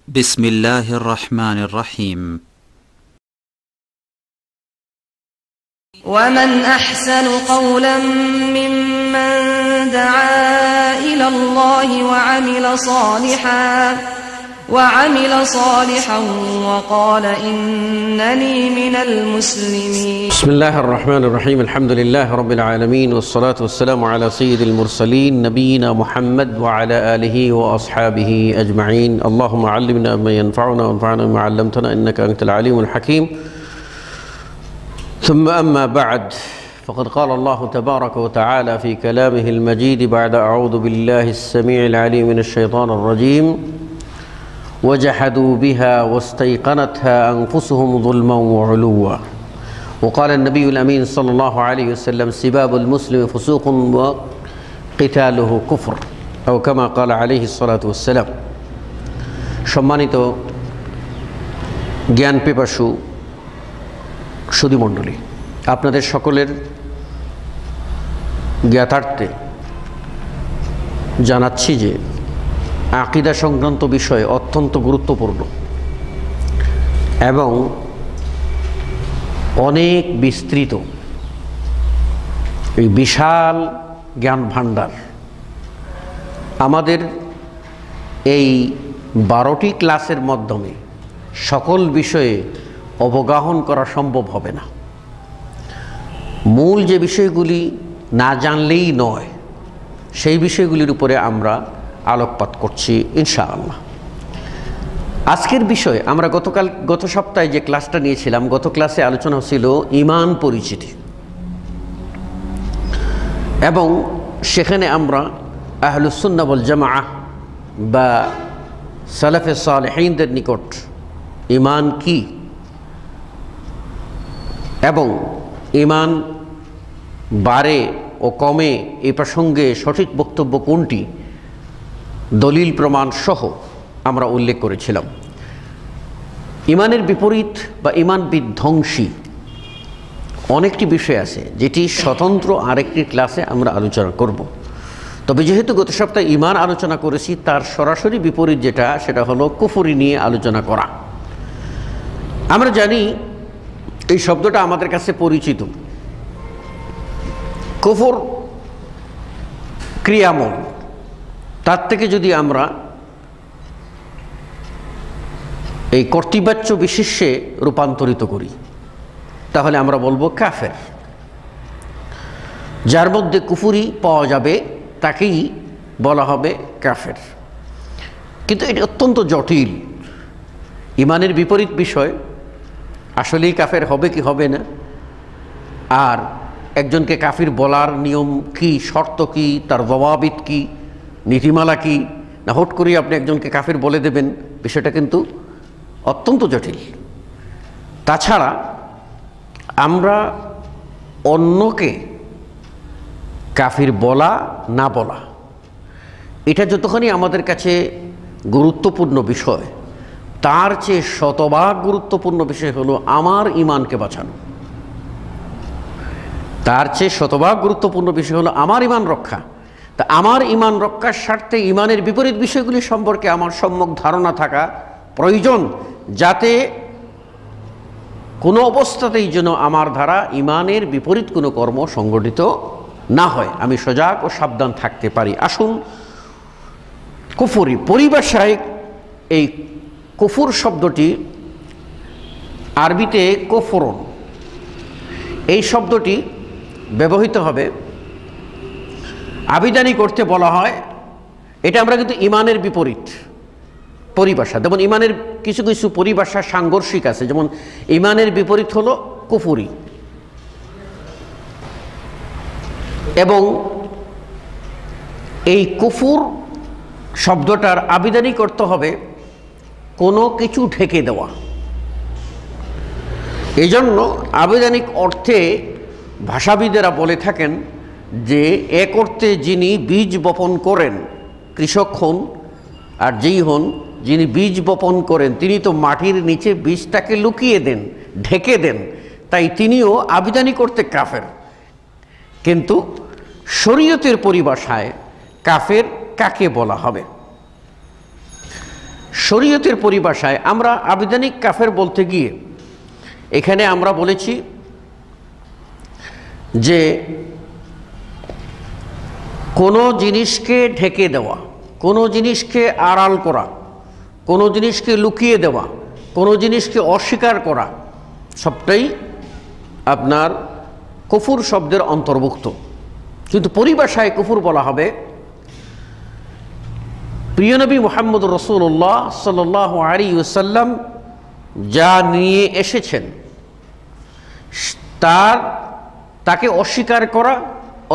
بسم الله الرحمن الرحيم. ومن أحسن قولا ممن دعا إلى الله وعمل صالحا وقال إنني من المسلمين. بسم الله الرحمن الرحيم. الحمد لله رب العالمين والصلاة والسلام على سيد المرسلين نبينا محمد وعلى آله وأصحابه أجمعين. اللهم علمنا ما ينفعنا وانفعنا بما علمتنا إنك أنت العليم الحكيم. ثم أما بعد، فقد قال الله تبارك وتعالى في كلامه المجيد بعد أعوذ بالله السميع العليم من الشيطان الرجيم: وجحدوا بها واستيقنتها أنفسهم ظلما وعلوا. وقال النبي الأمين صلى الله عليه وسلم: سباب المسلم فسوق وقتاله كفر، أو كما قال عليه الصلاة والسلام. সম্মানিত জ্ঞান পিপাসু সুধীমণ্ডলী, আপনাদের সকলের জ্ঞাতার্থে জানাচ্ছি যে আকীদা সংক্রান্ত বিষয় অত্যন্ত গুরুত্বপূর্ণ এবং অনেক বিস্তৃত। এই বিশাল জ্ঞান ভাণ্ডার আমাদের এই 12টি ক্লাসের মাধ্যমে সকল বিষয়ে অবগাহন করা সম্ভব হবে না। মূল যে বিষয়গুলি না জানলেই নয়, সেই বিষয়গুলির উপরে আমরা আলোকপাত করছি ইনশাআল্লাহ। আজকের বিষয় আমরা গত সপ্তাহে যে ক্লাসটা নিয়েছিলাম, গত ক্লাসে আলোচনা ছিল ঈমান পরিচিতি, এবং সেখানে আমরা আহলুস সুন্নাহ ওয়াল জামাআহ বা সালাফে সালেহিনদের নিকট ঈমান কি এবং ঈমান বাড়ে ও কমে এই প্রসঙ্গে সঠিক বক্তব্য কোনটি, দলিল প্রমাণ সহ আমরা উল্লেখ করেছিলাম। ঈমানের বিপরীত বা ঈমান বিধ্বংসী অনেকটি বিষয় আছে, যেটি স্বতন্ত্র আরেকটি ক্লাসে আমরা আলোচনা করব। তবে যেহেতু গত সপ্তাহে ঈমান আলোচনা করেছি, তার সরাসরি বিপরীত যেটা, সেটা হলো কুফরি নিয়ে আলোচনা করা। আমরা জানি এই শব্দটা আমাদের কাছে পরিচিত। কুফর ক্রিয়ামল, তার থেকে যদি আমরা এই কর্তৃবাচ্য বিশেষ্যে রূপান্তরিত করি, তাহলে আমরা বলবো কাফের। যার মধ্যে কুফরি পাওয়া যাবে তাকেই বলা হবে কাফের। কিন্তু এটি অত্যন্ত জটিল। ঈমানের বিপরীত বিষয়, আসলেই কাফের হবে কি হবে না, আর একজনকে কাফির বলার নিয়ম কি, শর্ত কি, তার জওয়াবিত কি, নীতিমালা কি, না হুট করে আপনি একজনকে কাফির বলে দেবেন, বিষয়টা কিন্তু অত্যন্ত জটিল। তাছাড়া আমরা অন্যকে কাফির বলা না বলা, এটা যতখানি আমাদের কাছে গুরুত্বপূর্ণ বিষয়, তার চেয়ে শতভাগ গুরুত্বপূর্ণ বিষয় হলো আমার ঈমানকে বাঁচানো। তার চেয়ে শতভাগ গুরুত্বপূর্ণ বিষয় হলো আমার ঈমান রক্ষা। তা আমার ঈমান রক্ষার স্বার্থে ঈমানের বিপরীত বিষয়গুলি সম্পর্কে আমার সম্যক ধারণা থাকা প্রয়োজন, যাতে কোনো অবস্থাতেই যেন আমার দ্বারা ঈমানের বিপরীত কোনো কর্ম সংগঠিত না হয়, আমি সজাগ ও সাবধান থাকতে পারি। আসুন, কুফরি পরিভাষায় এই কুফর শব্দটি আরবিতে কুফরুন, এই শব্দটি ব্যবহৃত হবে আবিধানিক অর্থে বলা হয়। এটা আমরা কিন্তু ঈমানের বিপরীত পরিভাষা, যেমন ঈমানের কিছু কিছু পরিভাষা সাংঘর্ষিক আছে, যেমন ঈমানের বিপরীত হলো কুফরি, এবং এই কুফর শব্দটার আবিধানিক অর্থ হবে কোনো কিছু ঢেকে দেওয়া। এই জন্য আবিধানিক অর্থে ভাষাবিদেরা বলে থাকেন যে এক অর্থে যিনি বীজ বপন করেন, কৃষক হন আর যেই হন যিনি বীজ বপন করেন, তিনি তো মাটির নিচে বীজটাকে লুকিয়ে দেন, ঢেকে দেন, তাই তিনিও আবিধানিক অর্থে কাফের। কিন্তু শরীয়তের পরিভাষায় কাফের কাকে বলা হবে? শরীয়তের পরিভাষায় আমরা আবিধানিক কাফের বলতে গিয়ে এখানে আমরা বলেছি যে কোনো জিনিসকে ঢেকে দেওয়া, কোনো জিনিসকে আড়াল করা, কোনো জিনিসকে লুকিয়ে দেওয়া, কোনো জিনিসকে অস্বীকার করা, সবটাই আপনার কুফর শব্দের অন্তর্ভুক্ত। কিন্তু পরিভাষায় কুফর বলা হবে প্রিয় নবী মুহাম্মদ রাসূলুল্লাহ সাল্লাল্লাহু আলাইহি ওয়াসাল্লাম যা নিয়ে এসেছেন তাকে অস্বীকার করা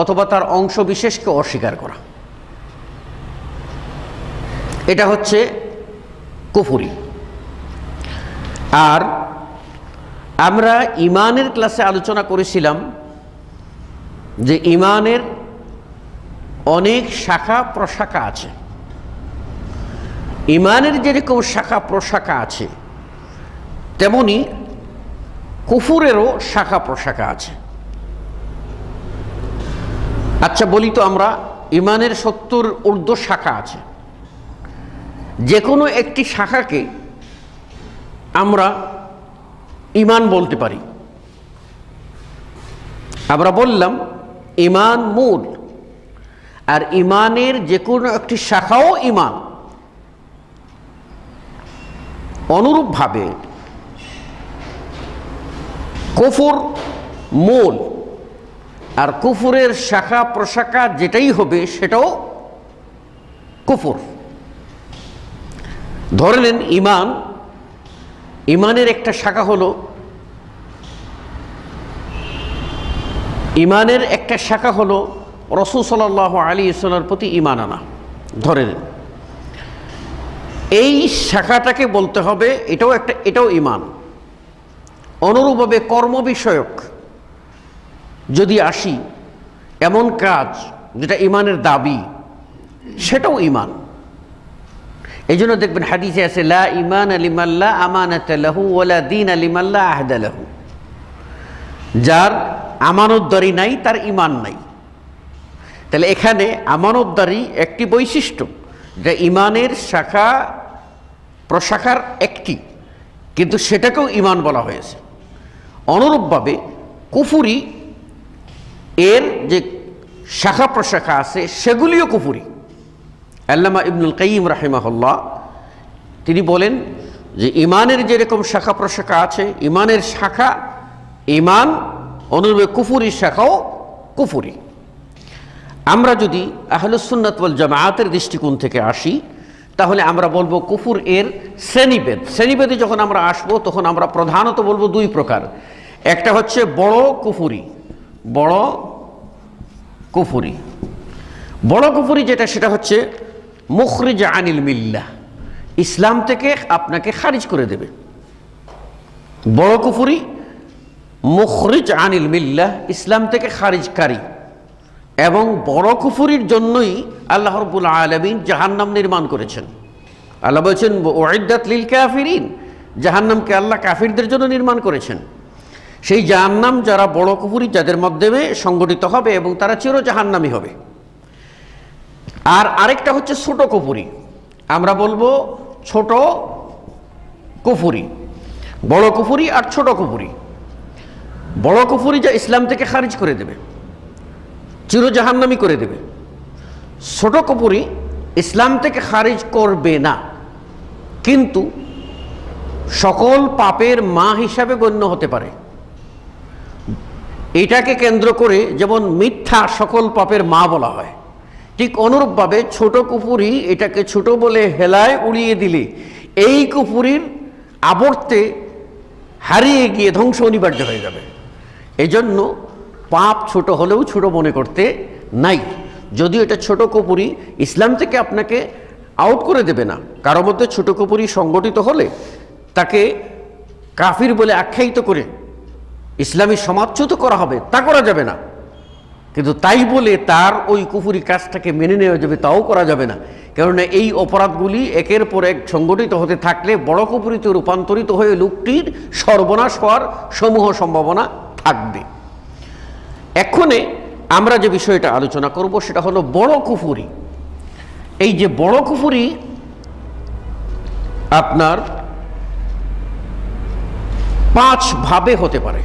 অথবা তার অংশ বিশেষকে অস্বীকার করা, এটা হচ্ছে কুফরি। আর আমরা ঈমানের ক্লাসে আলোচনা করেছিলাম যে ঈমানের অনেক শাখা প্রশাখা আছে। ঈমানের যেরকম শাখা প্রশাখা আছে তেমনি কুফুরেরও শাখা প্রশাখা আছে। আচ্ছা বলি তো, আমরা ঈমানের 70 ঊর্ধ্ব শাখা আছে, যে কোনো একটি শাখাকে আমরা ঈমান বলতে পারি। আমরা বললাম ঈমান মূল, আর ঈমানের যে কোনো একটি শাখাও ঈমান। অনুরূপভাবে কুফর মূল, আর কুফরের শাখা প্রশাখা যেটাই হবে সেটাও কুফর। ধরে নেন ঈমানের একটা শাখা হলো, ঈমানের একটা শাখা হলো রাসূল সাল্লাল্লাহু আলাইহি ওয়াসাল্লামের প্রতি ঈমান আনা। ধরে নেন এই শাখাটাকে বলতে হবে এটাও ঈমান। অনুরূপভাবে কর্ম বিষয়ক যদি আসি, এমন কাজ যেটা ঈমানের দাবি, সেটাও ঈমান। এই জন্য দেখবেন হাদিসে আছে লা ঈমান লিমান লা আমানাতা লাহু ওয়ালা দীন লিমান লা আহদা লাহু। যার আমানতদারি নাই তার ঈমান নাই। তাহলে এখানে আমানতদারি একটি বৈশিষ্ট্য, যা ঈমানের শাখা প্রশাখার একটি, কিন্তু সেটাকেও ঈমান বলা হয়েছে। অনুরূপভাবে কুফরি এর যে শাখা প্রশাখা আছে সেগুলিও কুফরি। আল্লামা ইবনুল কাইয়িম রাহিমাহুল্লাহ তিনি বলেন যে ঈমানের যেরকম শাখা প্রশাখা আছে, ঈমানের শাখা ঈমান, অনুরূপে কুফরি শাখাও কুফরি। আমরা যদি আহলুস সুন্নাত ওয়াল জামাআতের দৃষ্টিকোণ থেকে আসি, তাহলে আমরা বলবো কুফর এর শ্রেণীভেদে যখন আমরা আসবো তখন আমরা প্রধানত বলবো দুই প্রকার। একটা হচ্ছে বড় কুফরি। বড় কুফরি যেটা, সেটা হচ্ছে মুখরিজ আনিল মিল্লাহ, ইসলাম থেকে আপনাকে খারিজ করে দেবে। বড় কুফরি মুখরিজ আনিল মিল্লাহ, ইসলাম থেকে খারিজকারী। এবং বড় কুফরির জন্যই আল্লাহ রাব্বুল আলামিন জাহান্নাম নির্মাণ করেছেন। আল্লাহ বলছেন উইদ্দাত লিল কাফিরিন, জাহান্নামকে আল্লাহ কাফিরদের জন্য নির্মাণ করেছেন। সেই জাহান্নাম যারা বড় কুফরি, যাদের মাধ্যমে সংগঠিত হবে এবং তারা চির জাহান্নামী হবে। আর আরেকটা হচ্ছে ছোট কুফরি। আমরা বলবো ছোট কুফরি, বড় কুফরি আর ছোট কুফরি। বড় কুফরি যা ইসলাম থেকে খারিজ করে দেবে, চির জাহান্নামী করে দেবে। ছোট কুফরি ইসলাম থেকে খারিজ করবে না, কিন্তু সকল পাপের মা হিসাবে গণ্য হতে পারে। এটাকে কেন্দ্র করে যেমন মিথ্যা সকল পাপের মা বলা হয়, ঠিক অনুরূপভাবে ছোট কুফরি এটাকে ছোট বলে হেলায় উড়িয়ে দিলে এই কুফরির আবর্তে হারিয়ে গিয়ে ধ্বংস অনিবার্য হয়ে যাবে। এজন্য পাপ ছোট হলেও ছোট মনে করতে নাই। যদিও এটা ছোট কুফরি, ইসলাম থেকে আপনাকে আউট করে দেবে না। কারো মধ্যে ছোট কুফরি সংগঠিত হলে তাকে কাফির বলে আখ্যায়িত করে ইসলামী সমাজচ্যুত করা হবে, তা করা যাবে না। কিন্তু তাই বলে তার ওই কুফরি কাজটাকে মেনে নেওয়া যাবে, তাও করা যাবে না। কেননা এই অপরাধগুলি একের পর এক সংগঠিত হতে থাকলে বড় কুফরিতে রূপান্তরিত হয়ে লোকটির সর্বনাশ হওয়ার সমূহ সম্ভাবনা থাকবে। এক্ষণে আমরা যে বিষয়টা আলোচনা করব সেটা হলো বড় কুফরি। এই যে বড় কুফরি, আপনার 5 ভাবে হতে পারে।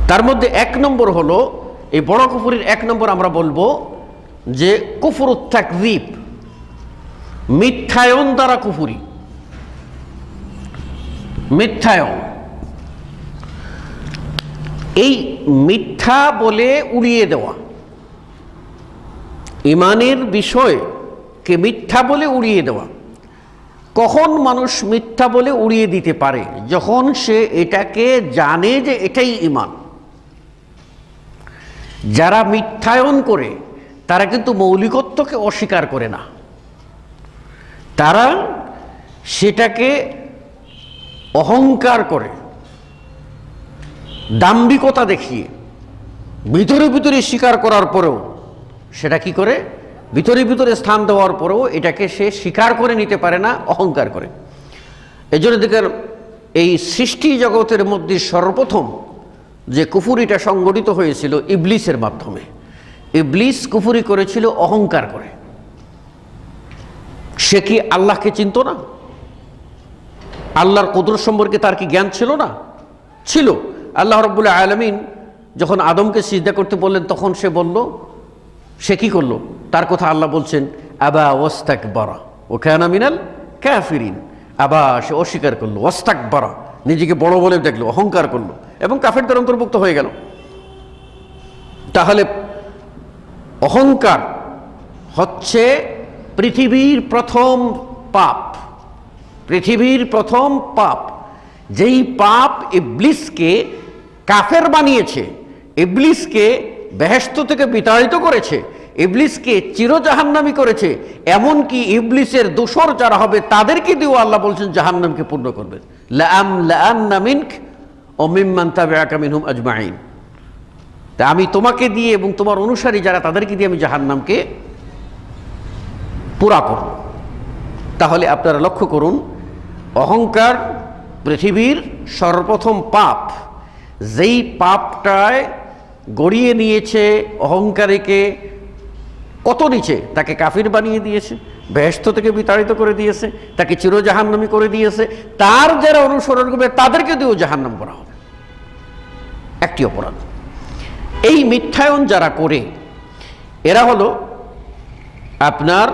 তার মধ্যে 1 নম্বর হলো, এই বড় কুফরির 1 নম্বর আমরা বলবো যে কুফরুত তাকযীব, মিথ্যায়ন দ্বারা কুফরি। মিথ্যায়ন, এই মিথ্যা বলে উড়িয়ে দেওয়া, ঈমানের বিষয়কে মিথ্যা বলে উড়িয়ে দেওয়া। কখন মানুষ মিথ্যা বলে উড়িয়ে দিতে পারে? যখন সে এটাকে জানে যে এটাই ঈমান। যারা মিথ্যায়ন করে তারা কিন্তু মৌলিকত্বকে অস্বীকার করে না, তারা সেটাকে অহংকার করে, দাম্ভিকতা দেখিয়ে, ভিতরে ভিতরে স্বীকার করার পরেও সেটা কি করে, ভিতরে ভিতরে স্থান দেওয়ার পরেও এটাকে সে স্বীকার করে নিতে পারে না, অহংকার করে। এই জন্য দেখেন, এই সৃষ্টি জগতের মধ্যে সর্বপ্রথম যে কুফুরিটা সংগঠিত হয়েছিল ইবলিসের মাধ্যমে। ইবলিস কুফুরি করেছিল অহংকার করে। সে কি আল্লাহকে চিনত না? আল্লাহর কুদরত সম্পর্কে তার কি জ্ঞান ছিল না? ছিল। আল্লাহ রাব্বুল আলামিন যখন আদমকে সিজদা করতে বললেন, তখন সে বলল, সে কি করলো? তার কথা আল্লাহ বলছেন, আবা ওয়াস্তাকবারা ওয়া কানা মিনাল কাফিরিন। আবা, সে অস্বীকার করলো, ওয়াস্তাকবারা, নিজেকে বড় বলে দেখলো, অহংকার করলো এবং কাফেরদের অন্তর্ভুক্ত হয়ে গেল। তাহলে অহংকার হচ্ছে পৃথিবীর প্রথম পাপ। পৃথিবীর প্রথম পাপ, যেই পাপ ইবলিসকে কাফের বানিয়েছে, ইবলিসকে বেহেশত থেকে বিতাড়িত করেছে, ইবলিসকে চিরজাহান্নামী করেছে। এমনকি ইবলিসের দোসর যারা হবে তাদেরকে দিয়েও আল্লাহ বলছেন জাহান্নামকে পূর্ণ করবেন। লাআমলাআন্না মিনক ওয়া মিম্মান তাবিআকা মিনহুম আজমাইন। তা আমি তোমাকে দিয়ে এবং তোমার অনুসারী যারা, তাদেরকে দিয়ে আমি জাহান্নামকে পুরা করব। তাহলে আপনারা লক্ষ্য করুন, অহংকার পৃথিবীর সর্বপ্রথম পাপ। যেই পাপটায় গড়িয়ে নিয়েছে অহংকারীকে কত নিচে, তাকে কাফির বানিয়ে দিয়েছে, বেহেশত থেকে বিতাড়িত করে দিয়েছে, তাকে চিরজাহান্নামী করে দিয়েছে। তার যারা অনুসরণ করবে তাদেরকে দিয়েও জাহান্নাম করা হবে। একটি অপরাধ। এই মিথ্যায়ন যারা করে, এরা হলো আপনার,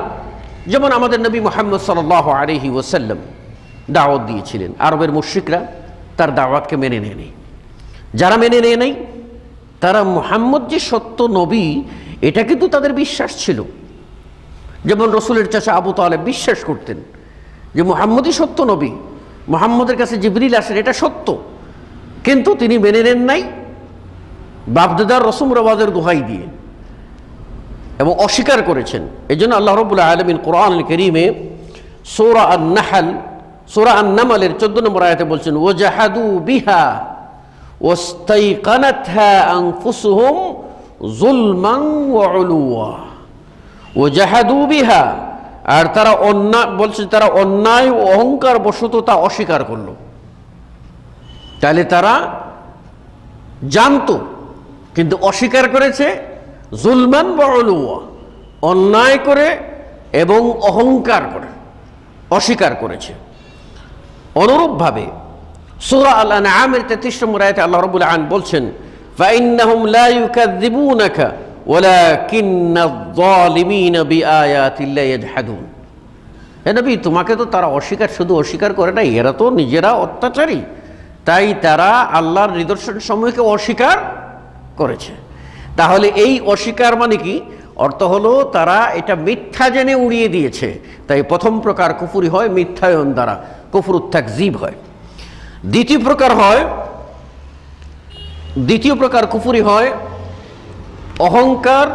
যেমন আমাদের নবী মুহাম্মদ সাল্লাল্লাহু আলাইহি ওয়াসাল্লাম দাওয়াত দিয়েছিলেন, আরবের মুশরিকরা তার দাওয়াতকে মেনে নেয়নি। যারা মেনে নেয় নাই, তারা মুহাম্মদ যে সত্য নবী এটা কিন্তু তাদের বিশ্বাস ছিল। যেমন রসুলের চাচা আবু তালেব বিশ্বাস করতেন যে মুহাম্মদই সত্য নবী, মুহাম্মদের কাছে জিবরিল আসেন, এটা সত্য, কিন্তু তিনি মেনে নেন নাই বাপদাদার রসুম রওয়াজের দোহাই দিয়ে, এবং অস্বীকার করেছেন। এই জন্য আল্লাহ রাব্বুল আলামিন কোরআনুল কারীমে সূরা আন-নাহল, সূরা আন-নামলের 14 নম্বর আয়াতে বলছেন, ওয়াজাহাদু বিহা ওয়াস্তাইকানাতহা আনফুসুহুম যুলমান ওয়া উলুওয়া। ওয়াজাহাদু বিহা, আর তারা অন্যায় বলছে, তারা অন্যায় ও অহংকার বশত তা অস্বীকার করল। তাহলে তারা জানতো কিন্তু অস্বীকার করেছে, যুলমান ওয়া উলুওয়া, অন্যায় করে এবং অহংকার করে অস্বীকার করেছে। অনুরূপভাবে সূরা আল-আনআমের 33 নম্বর আয়াতে আল্লাহ রাব্বুল আলামিন বলছেন, ফাইন্নাহুম লা ইউকাযযিবুনাকা ওয়ালাকিন্নায-যালিমিনা বিআয়াতিল্লাহি ইয়াজহাদুন। হে নবী, তোমাকে তো তারা শুধু অস্বীকার করে না, এরা তো নিজেরা অত্যাচারী, তাই তারা আল্লাহর নিদর্শন সমূহকে অস্বীকার করেছে। তাহলে এই অস্বীকার মানে কি? অর্থ হলো তারা এটা মিথ্যা জেনে উড়িয়ে দিয়েছে। তাই প্রথম প্রকার কুফরি হয় মিথ্যায়ন দ্বারা, কুফরুত তাকযীব হয়। দ্বিতীয় প্রকার কুফরি হয় অহংকার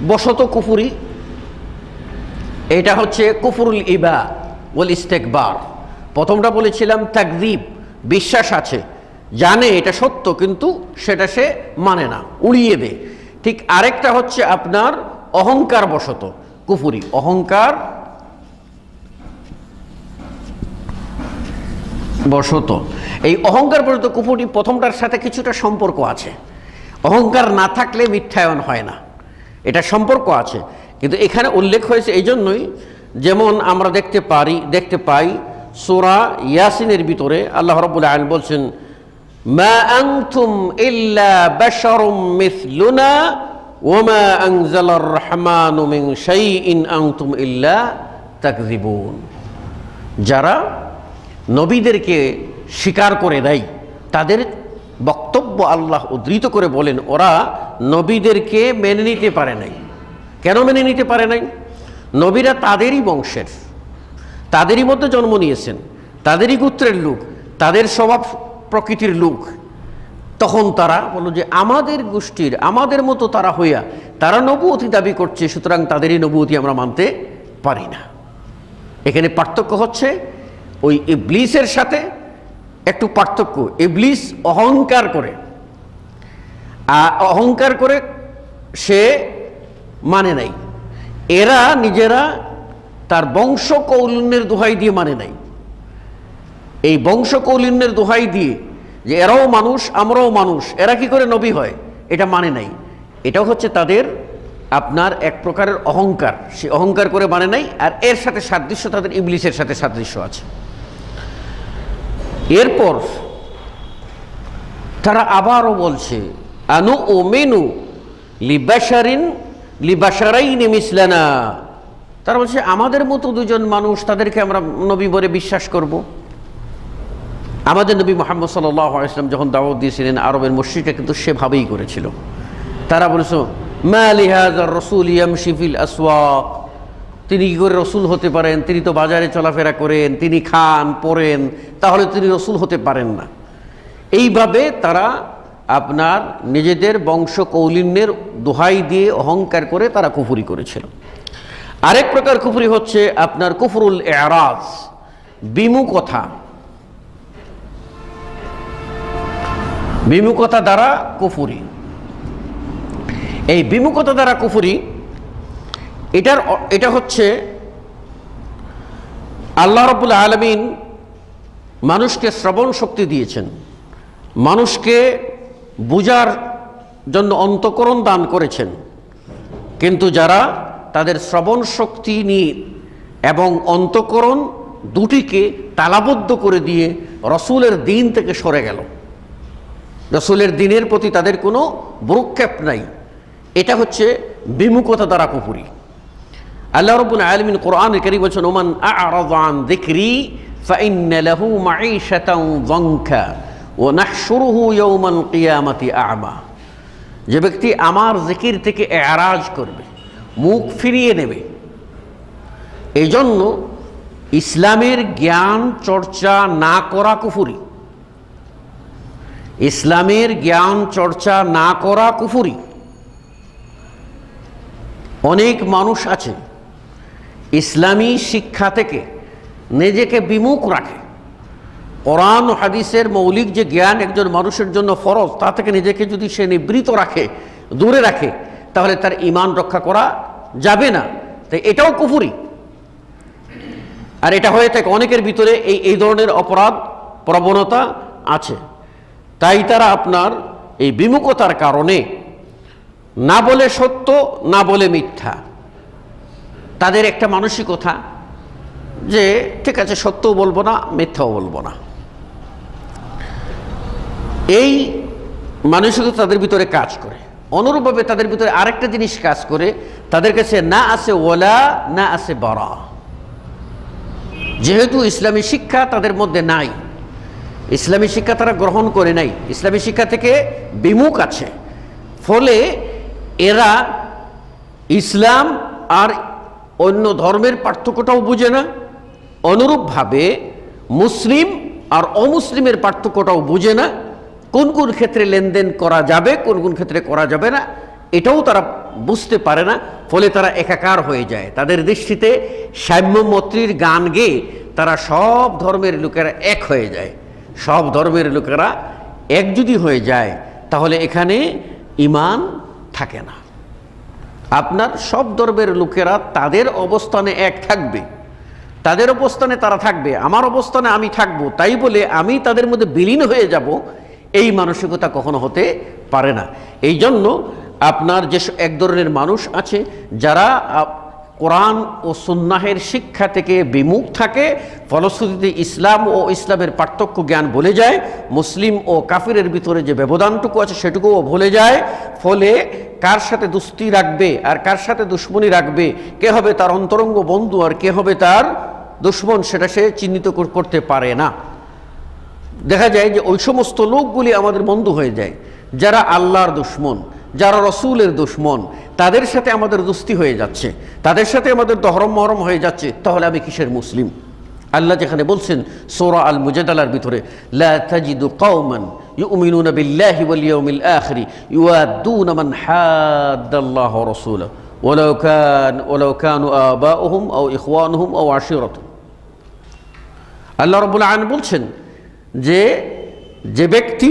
বশত কুফরি। এটা হচ্ছে কুফরুল ইবা ওয়াল ইস্তেকবার। প্রথমটা বলেছিলাম তাকযীব, বিশ্বাস আছে, জানে এটা সত্য, কিন্তু সেটা সে মানে না, উড়িয়ে দেয়। ঠিক আরেকটা হচ্ছে আপনার অহংকার বশত কুফরি। অহংকার বশত, এই অহংকার বশত কুফরি প্রথমটার সাথে কিছুটা সম্পর্ক আছে। অহংকার না থাকলে মিথ্যায়ন হয় না, এটা সম্পর্ক আছে। কিন্তু এখানে উল্লেখ হয়েছে এই জন্যই যেমন আমরা দেখতে পাই সূরা ইয়াসিনের ভিতরে আল্লাহ রাব্বুল আলামিন বলছেন, মা আনতুম ইল্লা বাশারুম মিসলুনা ওয়া মা আনজালার রহমানু মিন শাইইন আনতুম ইল্লা তাকযিবুন। যারা নবীদেরকে স্বীকার করে দেয় তাদের বক্তব্য আল্লাহ উদ্ধৃত করে বলেন, ওরা নবীদেরকে মেনে নিতে পারে নাই। কেন মেনে নিতে পারে নাই? নবীরা তাদেরই বংশের, তাদেরই মধ্যে জন্ম নিয়েছেন, তাদেরই গোত্রের লোক, তাদের স্বভাব প্রকৃতির লোক। তখন তারা বলল যে আমাদের গোষ্ঠীর, আমাদের মতো তারা হইয়া তারা নবুয়তি দাবি করছে, সুতরাং তাদেরই নবুয়তি আমরা মানতে পারি না। এখানে পার্থক্য হচ্ছে ওই ইবলিসের সাথে একটু পার্থক্য। ইবলিস অহংকার করে সে মানে নাই। এরা নিজেরা তার বংশ কৌলিন্যের দোহাই দিয়ে মানে নাই। এই বংশ কৌলিন্যের দোহাই দিয়ে যে এরাও মানুষ আমরাও মানুষ, এরা কি করে নবী হয়, এটা মানে নাই। এটাও হচ্ছে তাদের আপনার এক প্রকারের অহংকার। সে অহংকার করে মানে নাই, আর এর সাথে সাদৃশ্য তাদের ইবলিসের সাথে সাদৃশ্য আছে। এরপর তারা আবারও বলছে, আনু ও মেনু লিবাশারাইনি মিসলানা। তারা বলছে আমাদের মতো দুজন মানুষ, তাদেরকে আমরা নবী বলে বিশ্বাস করব। আমাদের নবী মুহাম্মদ সাল্লাল্লাহু আলাইহি ওয়াসাল্লাম যখন দাওয়াত দিয়েছিলেন, আরবের মুশরিকরা কিন্তু সেভাবেই করেছিল। তারা বলেছে, মা লিহাযার রাসূল ইয়ামশি ফিল আসওয়াক। তিনি কি করে রসুল হতে পারেন? তিনি তো বাজারে চলাফেরা করেন, তিনি খান পরেন, তাহলে তিনি রসুল হতে পারেন না। এইভাবে তারা আপনার নিজেদের বংশ কৌলিন্যের দোহাই দিয়ে অহংকার করে তারা কুফরি করেছিল। আরেক প্রকার কুফরি হচ্ছে আপনার কুফরুল ইরাজ, বিমুখতা দ্বারা কুফরি। এই বিমুখতা দ্বারা কুফরি এটা হচ্ছে আল্লাহ রাব্বুল আলামিন মানুষকে শ্রবণ শক্তি দিয়েছেন, মানুষকে বুঝার জন্য অন্তঃকরণ দান করেছেন, কিন্তু যারা তাদের শ্রবণ শক্তি নিয়ে এবং অন্তঃকরণ দুটিকে তালাবদ্ধ করে দিয়ে রসুলের দিন থেকে সরে গেল, রসুলের দিনের প্রতি তাদের কোনো ভ্রুক্ষেপ নাই, এটা হচ্ছে বিমুখতা দ্বারা কুফরি। আল্লাহ রাব্বুল আলামিন কোরআনে কারীম বলেছেন, ওমান আ'রাযা আন যিকরি ফাইন্না লাহু মাঈশাতান যানকা ওয়া নাহশুরুহু ইয়াওমাল কিয়ামাতি আ'মা। যে ব্যক্তি আমার জিকির থেকে এরাজ করবে, মুখ ফিরিয়ে নেবে, এই জন্য ইসলামের জ্ঞান চর্চা না করা কুফরি, ইসলামের জ্ঞান চর্চা না করা কুফরি। অনেক মানুষ আছে ইসলামী শিক্ষা থেকে নিজেকে বিমুখ রাখে। কোরআন ও হাদিসের মৌলিক যে জ্ঞান একজন মানুষের জন্য ফরজ, তা থেকে নিজেকে যদি সে নিবৃত রাখে, দূরে রাখে, তাহলে তার ঈমান রক্ষা করা যাবে না। তাই এটাও কুফরি। আর এটা হয়ে থাকে অনেকের ভিতরে এই ধরনের অপরাধ প্রবণতা আছে। তাই তারা আপনার এই বিমুখতার কারণে না বলে সত্য, না বলে মিথ্যা, তাদের একটা মানসিকতা যে ঠিক আছে সত্যও বলবো না, মিথ্যাও বলবো না। এই মানসিকতা তাদের ভিতরে কাজ করে। অনুরূপভাবে তাদের ভিতরে আরেকটা জিনিস কাজ করে, তাদের কাছে না আছে ওয়ালা, না আছে বারা। যেহেতু ইসলামী শিক্ষা তাদের মধ্যে নাই, ইসলামী শিক্ষা তারা গ্রহণ করে নাই, ইসলামী শিক্ষা থেকে বিমুখ আছে, ফলে এরা ইসলাম আর অন্য ধর্মের পার্থক্যটাও বুঝে না। অনুরূপভাবে মুসলিম আর অমুসলিমের পার্থক্যটাও বুঝে না। কোন কোন ক্ষেত্রে লেনদেন করা যাবে, কোন কোন ক্ষেত্রে করা যাবে না, এটাও তারা বুঝতে পারে না। ফলে তারা একাকার হয়ে যায়। তাদের দৃষ্টিতে সাম্য মৈত্রীর গান গেয়ে তারা সব ধর্মের লোকেরা এক হয়ে যায়। সব ধর্মের লোকেরা এক যদি হয়ে যায়, তাহলে এখানে ঈমান থাকে না। আপনার সব ধর্মের লোকেরা তাদের অবস্থানে এক থাকবে, তাদের অবস্থানে তারা থাকবে, আমার অবস্থানে আমি থাকব, তাই বলে আমি তাদের মধ্যে বিলীন হয়ে যাব, এই মানসিকতা কখনো হতে পারে না। এই জন্য আপনার যে এক ধরনের মানুষ আছে যারা কোরআন ও সুন্নাহের শিক্ষা থেকে বিমুখ থাকে, ফলশ্রুতিতে ইসলাম ও ইসলামের পার্থক্য জ্ঞান ভুলে যায়, মুসলিম ও কাফিরের ভিতরে যে ব্যবধানটুকু আছে সেটুকুও ভুলে যায়। ফলে কার সাথে দোস্তি রাখবে আর কার সাথে দুশ্মনী রাখবে, কে হবে তার অন্তরঙ্গ বন্ধু আর কে হবে তার দুশ্মন, সেটা সে চিহ্নিত করতে পারে না। দেখা যায় যে ওই সমস্ত লোকগুলি আমাদের বন্ধু হয়ে যায় যারা আল্লাহর দুশ্মন, যারা রসুলের দুশ্মন, তাদের সাথে আমাদের দোস্তি হয়ে যাচ্ছে, তাদের সাথে আমাদের দহরম মহরম হয়ে যাচ্ছে। তাহলে আমি কিসের মুসলিম? আল্লাহ যেখানে বলছেন সূরা আল মুজাদালার ভিতরে, লা তাজিদু কওমান ইউমিনুনা বিল্লাহি ওয়াল ইয়াউমিল আখির ইউআদ্দুনা মান হাদ্দাল্লাহ ওয়া রাসূলাহু ওয়ালাউ কানু আবাউহুম আও ইখওয়ানুহুম আও আশিরাতুহুম। আল্লাহ রাব্বুল আলামিন বলছেন যে ব্যক্তি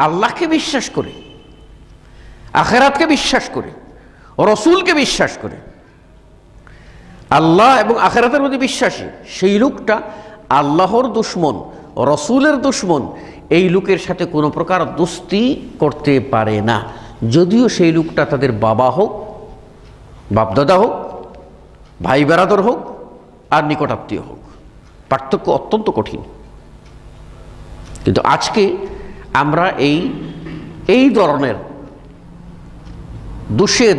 আল্লাহকে বিশ্বাস করে, আখিরাতকে বিশ্বাস করে, রসুলকে বিশ্বাস করে, আল্লাহ এবং আখিরাতের প্রতি বিশ্বাসী, সেই লোকটা আল্লাহর দুশমন, রসুলের দুশমন, এই লোকের সাথে কোনো প্রকার দোস্তি করতে পারে না, যদিও সেই লোকটা তাদের বাবা হোক, বাপদাদা হোক, ভাই বেরাদর হোক আর নিকটাত্মীয় হোক। পার্থক্য অত্যন্ত কঠিন। কিন্তু আজকে আমরা এই ধরনের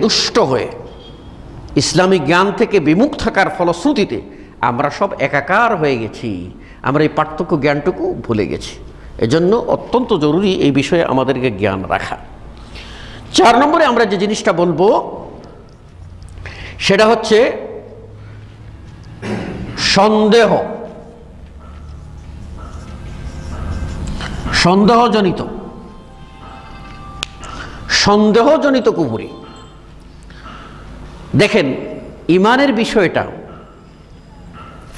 দুষ্ট হয়ে ইসলামিক জ্ঞান থেকে বিমুখ থাকার ফলশ্রুতিতে আমরা সব একাকার হয়ে গেছি, আমরা এই পার্থক্য জ্ঞানটুকু ভুলে গেছি। এজন্য অত্যন্ত জরুরি এই বিষয়ে আমাদেরকে জ্ঞান রাখা। 4 নম্বরে আমরা যে জিনিসটা বলবো সেটা হচ্ছে সন্দেহজনিত কুফরি। দেখেন, ইমানের বিষয়টা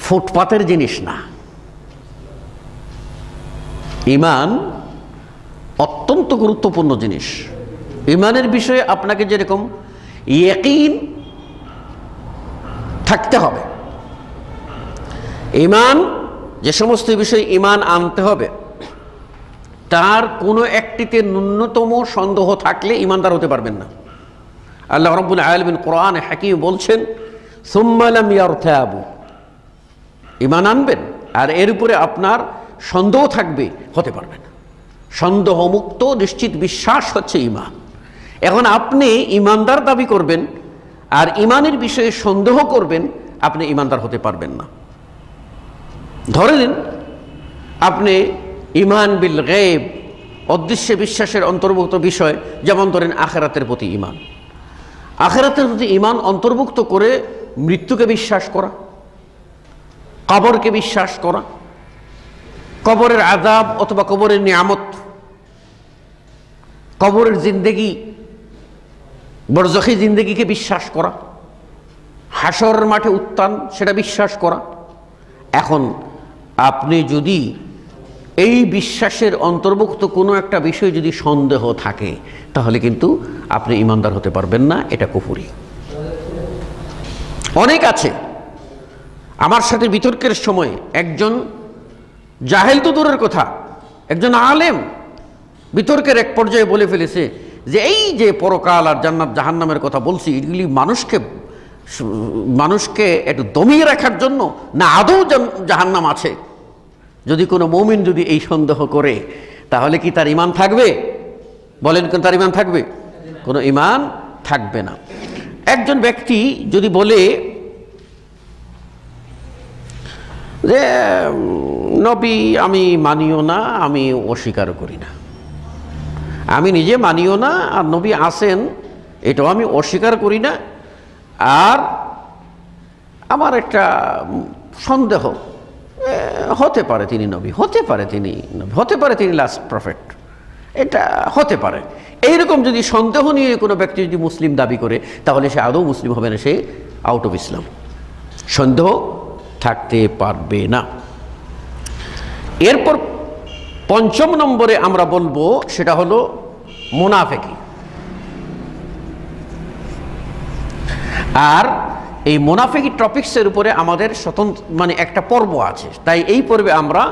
ফুটপাতের জিনিস না। ইমান অত্যন্ত গুরুত্বপূর্ণ জিনিস। ইমানের বিষয়ে আপনাকে যেরকম ইয়াকিন থাকতে হবে, ইমান যে সমস্ত বিষয়ে ইমান আনতে হবে তার কোনো একটিতে ন্যূনতম সন্দেহ থাকলে ইমানদার হতে পারবেন না। আল্লাহ রাব্বুল আলামিন কোরআনে হাকিম বলছেন, সুম্মা লাম ইয়ারতাবু, ইমান আনবেন আর এর উপরে আপনার সন্দেহ থাকবে, হতে পারবে না। সন্দেহমুক্ত নিশ্চিত বিশ্বাস হচ্ছে ইমান। এখন আপনি ইমানদার দাবি করবেন আর ইমানের বিষয়ে সন্দেহ করবেন, আপনি ইমানদার হতে পারবেন না। ধরে নিন আপনি ইমান বিল গায়ব, অদৃশ্য বিশ্বাসের অন্তর্ভুক্ত বিষয়, যেমন ধরেন আখিরাতের প্রতি ইমান। আখিরাতের প্রতি ইমান অন্তর্ভুক্ত করে মৃত্যুকে বিশ্বাস করা, কবরকে বিশ্বাস করা, কবরের আযাব অথবা কবরের নিয়ামত, কবরের জিন্দেগি, বরজখী জিন্দেগিকে বিশ্বাস করা, হাসর মাঠে উত্থান সেটা বিশ্বাস করা। এখন আপনি যদি এই বিশ্বাসের অন্তর্ভুক্ত কোনো একটা বিষয় যদি সন্দেহ থাকে, তাহলে কিন্তু আপনি ইমানদার হতে পারবেন না, এটা কুফরি। অনেক আছে, আমার সাথে বিতর্কের সময় একজন জাহেল তো দূরের কথা, একজন আলেম বিতর্কের এক পর্যায়ে বলে ফেলেছে যে এই যে পরকাল আর জান্নাত জাহান্নামের কথা বলছি, এগুলি মানুষকে একটু দমিয়ে রাখার জন্য, না আদৌ জাহান্নাম আছে? যদি কোনো মুমিন যদি এই সন্দেহ করে, তাহলে কি তার ঈমান থাকবে? বলেন, কোন তার ঈমান থাকবে? কোনো ঈমান থাকবে না। একজন ব্যক্তি যদি বলে যে নবী আমি মানিও না, আমি অস্বীকার করি না, আমি নিজে মানিও না, আর নবী আসেন এটাও আমি অস্বীকার করি না, আর আমার একটা সন্দেহ, হতে পারে তিনি নবী, হতে পারে তিনি নবী, হতে পারে তিনি লাস্ট প্রফেট, এটা হতে পারে। এইরকম যদি সন্দেহ নিয়ে কোনো ব্যক্তি যদি মুসলিম দাবি করে, তাহলে সে আদৌ মুসলিম হবে না, সে আউট অফ ইসলাম, সন্দেহ থাকতে পারবে না। এরপর 5 নম্বরে আমরা বলবো সেটা হলো মুনাফিকি। আর এই মুনাফিকি টপিকসের উপরে আমাদের স্বতন্ত্র একটা পর্ব আছে, তাই এই পর্বে আমরা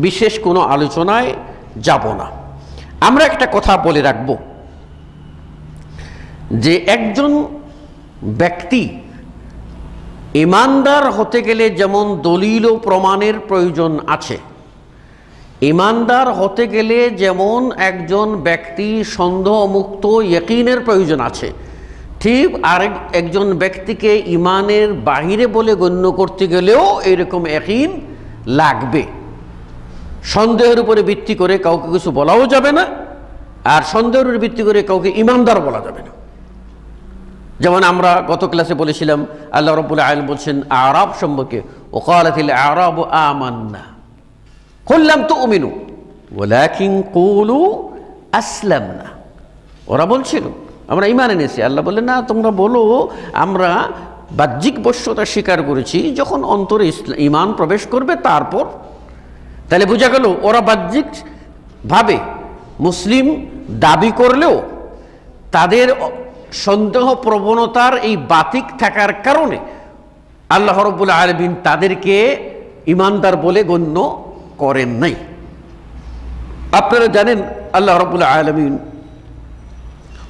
বিশেষ কোনো আলোচনায় যাব না। আমরা একটা কথা বলে রাখব যে একজন ব্যক্তি ইমানদার হতে গেলে যেমন দলিল ও প্রমাণের প্রয়োজন আছে, ইমানদার হতে গেলে যেমন একজন ব্যক্তি সন্দেহমুক্ত ইয়াকিনের প্রয়োজন আছে, ঠিক একজন ব্যক্তিকে ইমানের বাহিরে বলে গণ্য করতে গেলেও এরকম ইয়াকিন লাগবে। সন্দেহের উপরে ভিত্তি করে কাউকে কিছু বলাও যাবে না, আর সন্দেহের উপরে ভিত্তি করে কাউকে ইমানদার বলা যাবে না। যেমন আমরা গত ক্লাসে বলেছিলাম, আল্লাহ রাব্বুল আলামিন বলছেন আরাব সম্পর্কে, ওয়াকালাতিল আরাবু আমান্না কুল লাম তুমিনু ওয়ালাকিন কুলু আসলামনা। ওরা বলছিল আমরা ঈমান এনেছি, আল্লাহ বললেন না, তোমরা বলো আমরা বাহ্যিক বশ্যতা স্বীকার করেছি, যখন অন্তরে ঈমান প্রবেশ করবে তারপর। তাহলে বোঝা গেল ওরা বাহ্যিক ভাবে মুসলিম দাবি করলেও তাদের সন্দেহ প্রবণতার এই বাতিক থাকার কারণে আল্লাহ রাব্বুল আলামিন তাদেরকে ঈমানদার বলে গণ্য করেন নাই। আপনারা জানেন আল্লাহ রাব্বুল আলামিন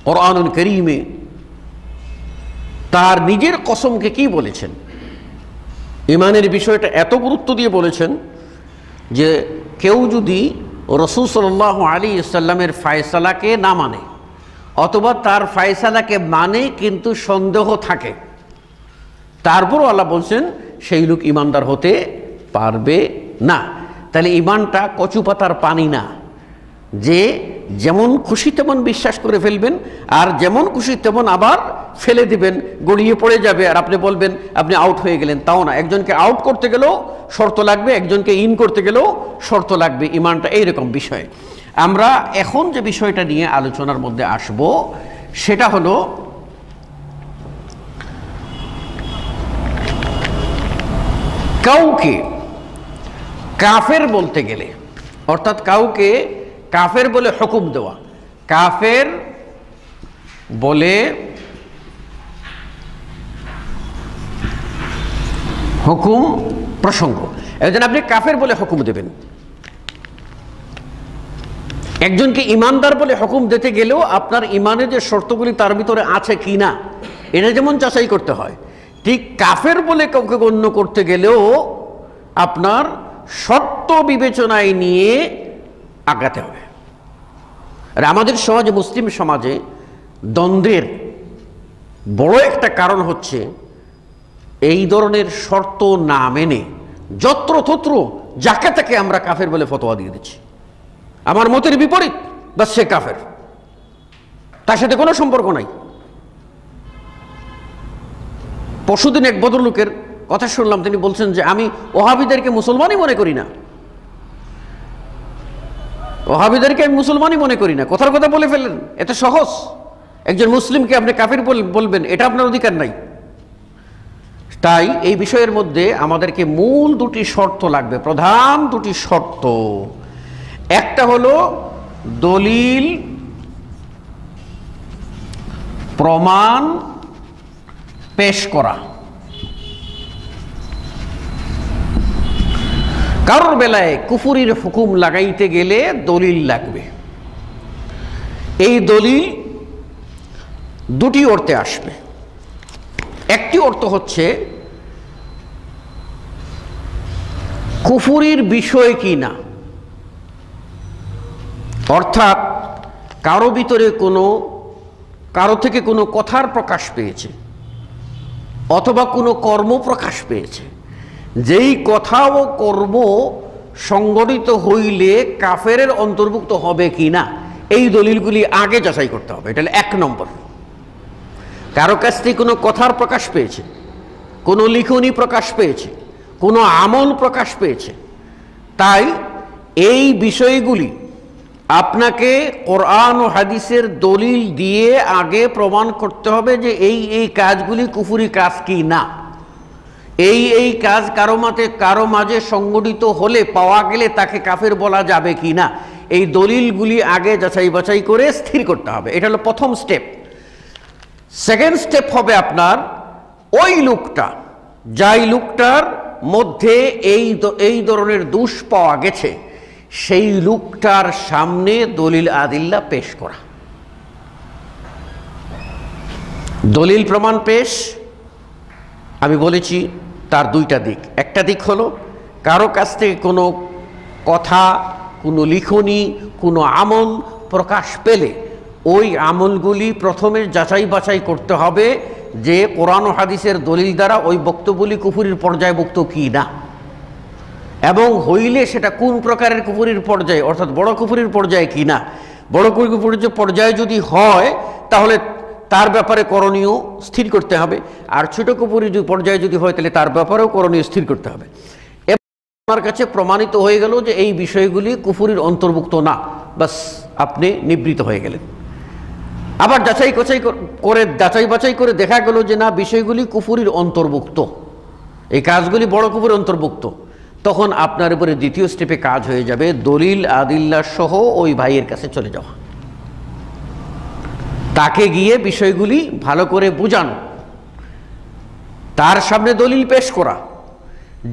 কুরআনুল কারীমে তার নিজের কসমকে কি বলেছেন, ঈমানের বিষয়টা এত গুরুত্ব দিয়ে বলেছেন যে কেউ যদি রাসূল সাল্লাল্লাহু আলাইহি ওয়াসাল্লামের ফয়সালাকে না মানে অথবা তার ফয়সালাকে মানে কিন্তু সন্দেহ থাকে, তারপরও আল্লাহ বলছেন সেই লোক ঈমানদার হতে পারবে না। তাহলে ঈমানটা কচু পাতার পানি না, যে যেমন খুশি তেমন বিশ্বাস করে ফেলবেন আর যেমন খুশি তেমন আবার ফেলে দিবেন, গড়িয়ে পড়ে যাবে আর আপনি বলবেন আপনি আউট হয়ে গেলেন, তাও না। একজনকে আউট করতে গেলেও শর্ত লাগবে, একজনকে ইন করতে গেলেও শর্ত লাগবে। ঈমানটা এইরকম বিষয়। আমরা এখন যে বিষয়টা নিয়ে আলোচনার মধ্যে আসব সেটা হলো কাউকে কাফের বলতে গেলে, অর্থাৎ কাউকে কাফের বলে হুকুম দেওয়া, কাফের বলে হুকুম প্রসঙ্গ। একজন আপনি কাফের বলে হুকুম দেবেন, একজনকে ইমানদার বলে হুকুম দিতে গেলেও আপনার ইমানের যে শর্তগুলি তার ভিতরে আছে কি না এটা যেমন যাচাই করতে হয়, ঠিক কাফের বলে কাউকে গণ্য করতে গেলেও আপনার শর্ত বিবেচনায় নিয়ে আগাতে হবে। আর আমাদের সমাজে, মুসলিম সমাজে দ্বন্দ্বের বড় একটা কারণ হচ্ছে এই ধরনের শর্ত না মেনে যত্রতত্র যাকে তাকে আমরা কাফের বলে ফতোয়া দিয়ে দিচ্ছি। আমার মতের বিপরীত, বাস সে কাফের, তার সাথে কোনো সম্পর্ক নাই। পরশুদিন এক ভদ্রলোকের কথা শুনলাম, তিনি বলছেন যে আমি ওহাবিদেরকে মুসলমানই মনে করি না, ওহাবিদেরকে আমি মুসলমানই মনে করি না। কথার কথা বলে ফেললেন, এত সহজ। একজন মুসলিমকে আপনি কাফের বলবেন, এটা আপনার অধিকার নাই। তাই এই বিষয়ের মধ্যে আমাদেরকে মূল দুটি শর্ত লাগবে, প্রধান দুটি শর্ত। একটা হলো দলিল প্রমাণ পেশ করা। কারোর বেলায় কুফরির হুকুম লাগাইতে গেলে দলিল লাগবে। এই দলিল দুটি অর্থে আসবে। একটি অর্থ হচ্ছে কুফরির বিষয় কি না, অর্থাৎ কারো ভিতরে কারো থেকে কোনো কথার প্রকাশ পেয়েছে অথবা কোনো কর্ম প্রকাশ পেয়েছে, যেই কথা ও কর্ম সংগঠিত হইলে কাফেরের অন্তর্ভুক্ত হবে কি না, এই দলিলগুলি আগে যাচাই করতে হবে। এটা হলো এক নম্বর। কারো কাছ থেকে কোনো কথার প্রকাশ পেয়েছে, কোনো লিখনি প্রকাশ পেয়েছে, কোনো আমল প্রকাশ পেয়েছে, তাই এই বিষয়গুলি আপনাকে কোরআন ও হাদিসের দলিল দিয়ে আগে প্রমাণ করতে হবে যে এই কাজগুলি কুফরি কাজ কি না। এই কাজ কারো মাঝে সংগঠিত হলে, পাওয়া গেলে তাকে কাফের বলা যাবে কি না, এই দলিলগুলি আগে যাচাই বাছাই করে স্থির করতে হবে। এটা হলো প্রথম স্টেপ। সেকেন্ড স্টেপ হবে আপনার ওই লোকটা, যাই লোকটার মধ্যে এই ধরনের দোষ পাওয়া গেছে, সেই লোকটার সামনে দলিল আদিল্লা পেশ করা। দলিল প্রমাণ পেশ আমি বলেছি তার দুইটা দিক। একটা দিক হলো কারো কাছ থেকে কোনো কথা, কোনো লিখনি, কোনো আমল প্রকাশ পেলে ওই আমলগুলি প্রথমে যাচাই বাছাই করতে হবে যে কোরআন ও হাদিসের দলিল দ্বারা ওই বক্তব্যগুলি কুফরির পর্যায়ভুক্ত কি না, এবং হইলে সেটা কোন প্রকারের কুফরির পর্যায়ে, অর্থাৎ বড় কুফরির পর্যায়ে কি না। বড় কুফরির পর্যায়ে যদি হয় তাহলে তার ব্যাপারে করণীয় স্থির করতে হবে, আর ছোট কুফরির পর্যায়ে যদি হয় তাহলে তার ব্যাপারেও করণীয় স্থির করতে হবে। আমার কাছে প্রমাণিত হয়ে গেল যে এই বিষয়গুলি কুফরির অন্তর্ভুক্ত না, বাস আপনি নিবৃত হয়ে গেলেন। আবার যাচাই বাছাই করে দেখা গেল যে না, বিষয়গুলি কুফরির অন্তর্ভুক্ত, এই কাজগুলি বড় কুফরির অন্তর্ভুক্ত, তখন আপনার উপরে দ্বিতীয় স্টেপে কাজ হয়ে যাবে দলিল আদিল্লা সহ ওই ভাইয়ের কাছে চলে যাওয়া, তাকে গিয়ে বিষয়গুলি ভালো করে বুঝানো, তার সামনে দলিল পেশ করা,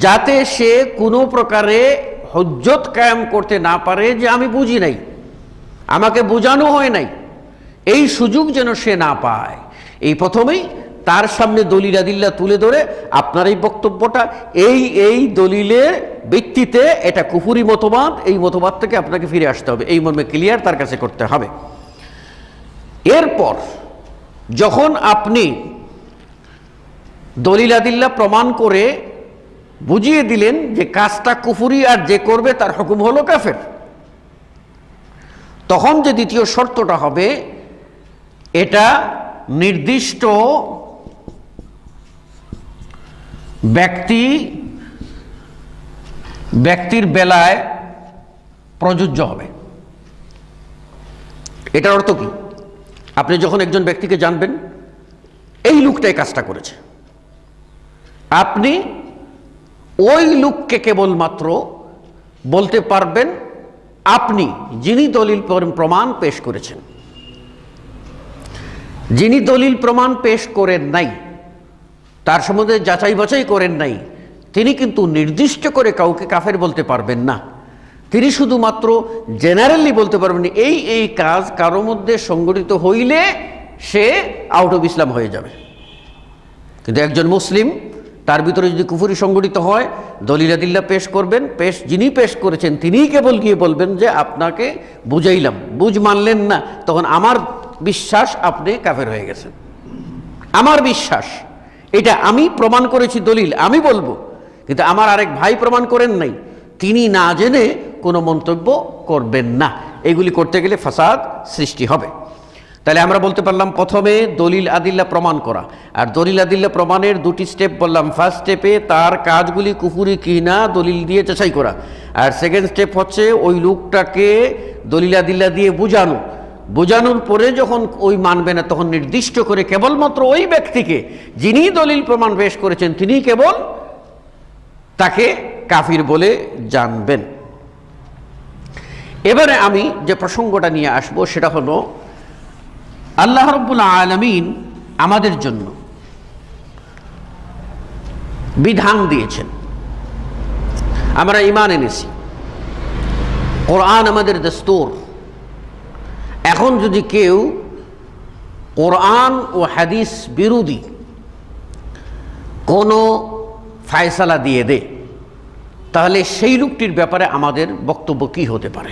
যাতে সে কোনো প্রকারে হুজ্জত কায়েম করতে না পারে যে আমি বুঝি নাই, আমাকে বোঝানো হয় নাই, এই সুযোগ যেন সে না পায়। এই প্রথমেই তার সামনে দলিল আদিল্লা তুলে ধরে আপনার এই বক্তব্যটা এই দলিলের ভিত্তিতে এটা কুফরি মতবাদ, এই মতবাদ থেকে আপনাকে ফিরে আসতে হবে, এই মর্মে ক্লিয়ার তার কাছে করতে হবে। এরপর যখন আপনি দলিল আদিল্লা প্রমাণ করে বুঝিয়ে দিলেন যে কাজটা কুফরি আর যে করবে তার হুকুম হলো কাফের, তখন যে দ্বিতীয় শর্তটা হবে, এটা নির্দিষ্ট ব্যক্তির বেলায় প্রযোজ্য হবে। এটার অর্থ কি? আপনি যখন একজন ব্যক্তিকে জানবেন এই লোকটাই কাজটা করেছে, আপনি ওই লোককে কেবলমাত্র বলতে পারবেন আপনি যিনি দলিল প্রমাণ পেশ করেছেন। যিনি দলিল প্রমাণ পেশ করেন নাই, তার সম্বন্ধে যাচাই বাছাই করেন নাই, তিনি কিন্তু নির্দিষ্ট করে কাউকে কাফের বলতে পারবেন না। তিনি শুধুমাত্র জেনারেলি বলতে পারবেন এই কাজ কারো মধ্যে সংগঠিত হইলে সে আউট অফ ইসলাম হয়ে যাবে। কিন্তু একজন মুসলিম, তার ভিতরে যদি কুফরি সংগঠিত হয়, দলিল আদিল্লা পেশ করবেন, যিনি পেশ করেছেন তিনিই কেবল গিয়ে বলবেন যে আপনাকে বুঝাইলাম, বুঝ মানলেন না, তখন আমার বিশ্বাস আপনি কাফের হয়ে গেছেন। আমার বিশ্বাস এটা আমি প্রমাণ করেছি, দলিল আমি বলবো, কিন্তু আমার আরেক ভাই প্রমাণ করেন নাই, তিনি না জেনে কোনো মন্তব্য করবেন না। এগুলি করতে গেলে ফাসাদ সৃষ্টি হবে। তাহলে আমরা বলতে পারলাম প্রথমে দলিল আদিল্লা প্রমাণ করা, আর দলিল আদিল্লা প্রমাণের দুটি স্টেপ বললাম। ফার্স্ট স্টেপে তার কাজগুলি কুফরি কি না দলিল দিয়ে যাচাই করা, আর সেকেন্ড স্টেপ হচ্ছে ওই লোকটাকে দলিল আদিল্লা দিয়ে বোঝানোর পরে যখন ওই মানবে না, তখন নির্দিষ্ট করে কেবলমাত্র ওই ব্যক্তিকে যিনি দলিল প্রমাণ পেশ করেছেন তিনি কেবল তাকে কাফির বলে জানবেন। এবারে আমি যে প্রসঙ্গটা নিয়ে আসবো সেটা হলো আল্লাহ রাব্বুল আলামিন আমাদের জন্য বিধান দিয়েছেন, আমরা ঈমান এনেছি, কোরআন আমাদের দস্তুর। এখন যদি কেউ কোরআন ও হাদিস বিরোধী কোনো ফায়সালা দিয়ে দেয়, তাহলে সেই লোকটির ব্যাপারে আমাদের বক্তব্য কি হতে পারে?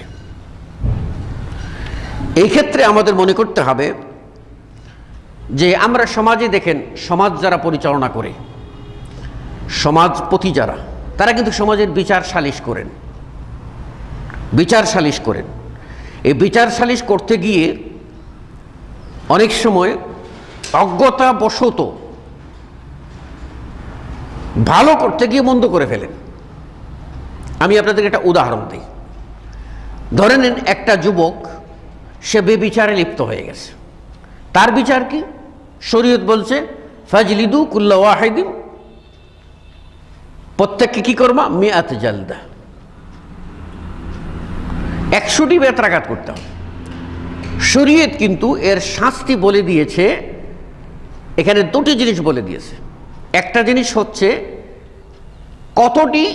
এই ক্ষেত্রে আমাদের মনে করতে হবে যে আমরা সমাজে দেখেন, সমাজ যারা পরিচালনা করে, সমাজপতি যারা, তারা কিন্তু সমাজের বিচার সালিশ করেন। এই বিচার সালিশ করতে গিয়ে অনেক সময় অজ্ঞতাবশত ভালো করতে গিয়ে মন্দ করে ফেলেন। আমি আপনাদের একটা উদাহরণ দিই। ধরে নেন একটা যুবক, সে বেবিচারে লিপ্ত হয়ে গেছে। তার বিচার কি? শরীয়ত বলছে ফাজলিদু কুল্লা ওয়াহিদিন, প্রত্যেককে কি করবা? মিআত জালদা, 100টি বেত্রাঘাত করতে হবে। শরীয়ত কিন্তু এর শাস্তি বলে দিয়েছে, এখানে দুটি জিনিস বলে দিয়েছে। একটা জিনিস হচ্ছে কতটি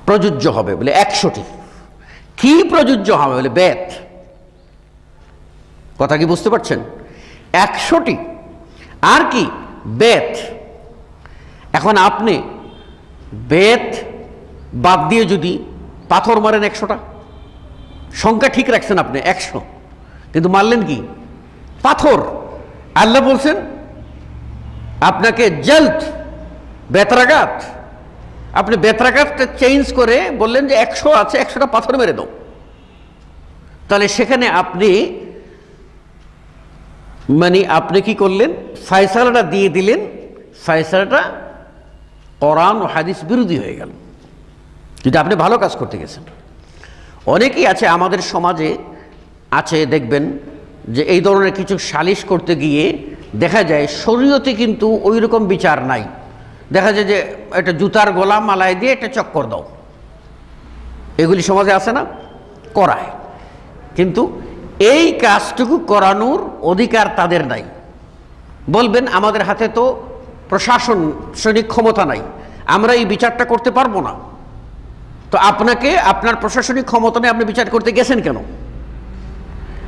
প্রযোজ্য হবে বলে 100টি। কি প্রযোজ্য হবে বলে? বেত। কথা কি বুঝতে পারছেন? 100টি। আর কি? বেত। এখন আপনি বেত বাদ দিয়ে যদি পাথর মারেন 100টা, সংখ্যা ঠিক রাখছেন আপনি 100, কিন্তু মারলেন কি? পাথর। আল্লাহ বলছেন আপনাকে জলদ বেতরাঘাত, আপনি বেতরাঘাতটা চেঞ্জ করে বললেন যে 100 আছে, 100টা পাথর মেরে দাও। তাহলে সেখানে আপনি আপনি কি করলেন? ফয়সালাটা দিয়ে দিলেন, ফয়সালাটা কোরআন ও হাদিস বিরোধী হয়ে গেল, যদি আপনি ভালো কাজ করতে গেছেন। অনেকেই আছে আমাদের সমাজে আছে, দেখবেন যে এই ধরনের কিছু সালিশ করতে গিয়ে দেখা যায় শরীয়তে কিন্তু ওই রকম বিচার নাই। দেখা যায় যে একটা জুতার গলা মালায় দিয়ে একটা চক্কর দাও, এগুলি সমাজে আছে না, করায়। কিন্তু এই কাজটুকু করানোর অধিকার তাদের নাই। বলবেন আমাদের হাতে তো প্রশাসনিক ক্ষমতা নাই, আমরা এই বিচারটা করতে পারবো না। তো আপনাকে আপনার প্রশাসনিক ক্ষমতা নেই, আপনি বিচার করতে গেছেন কেন?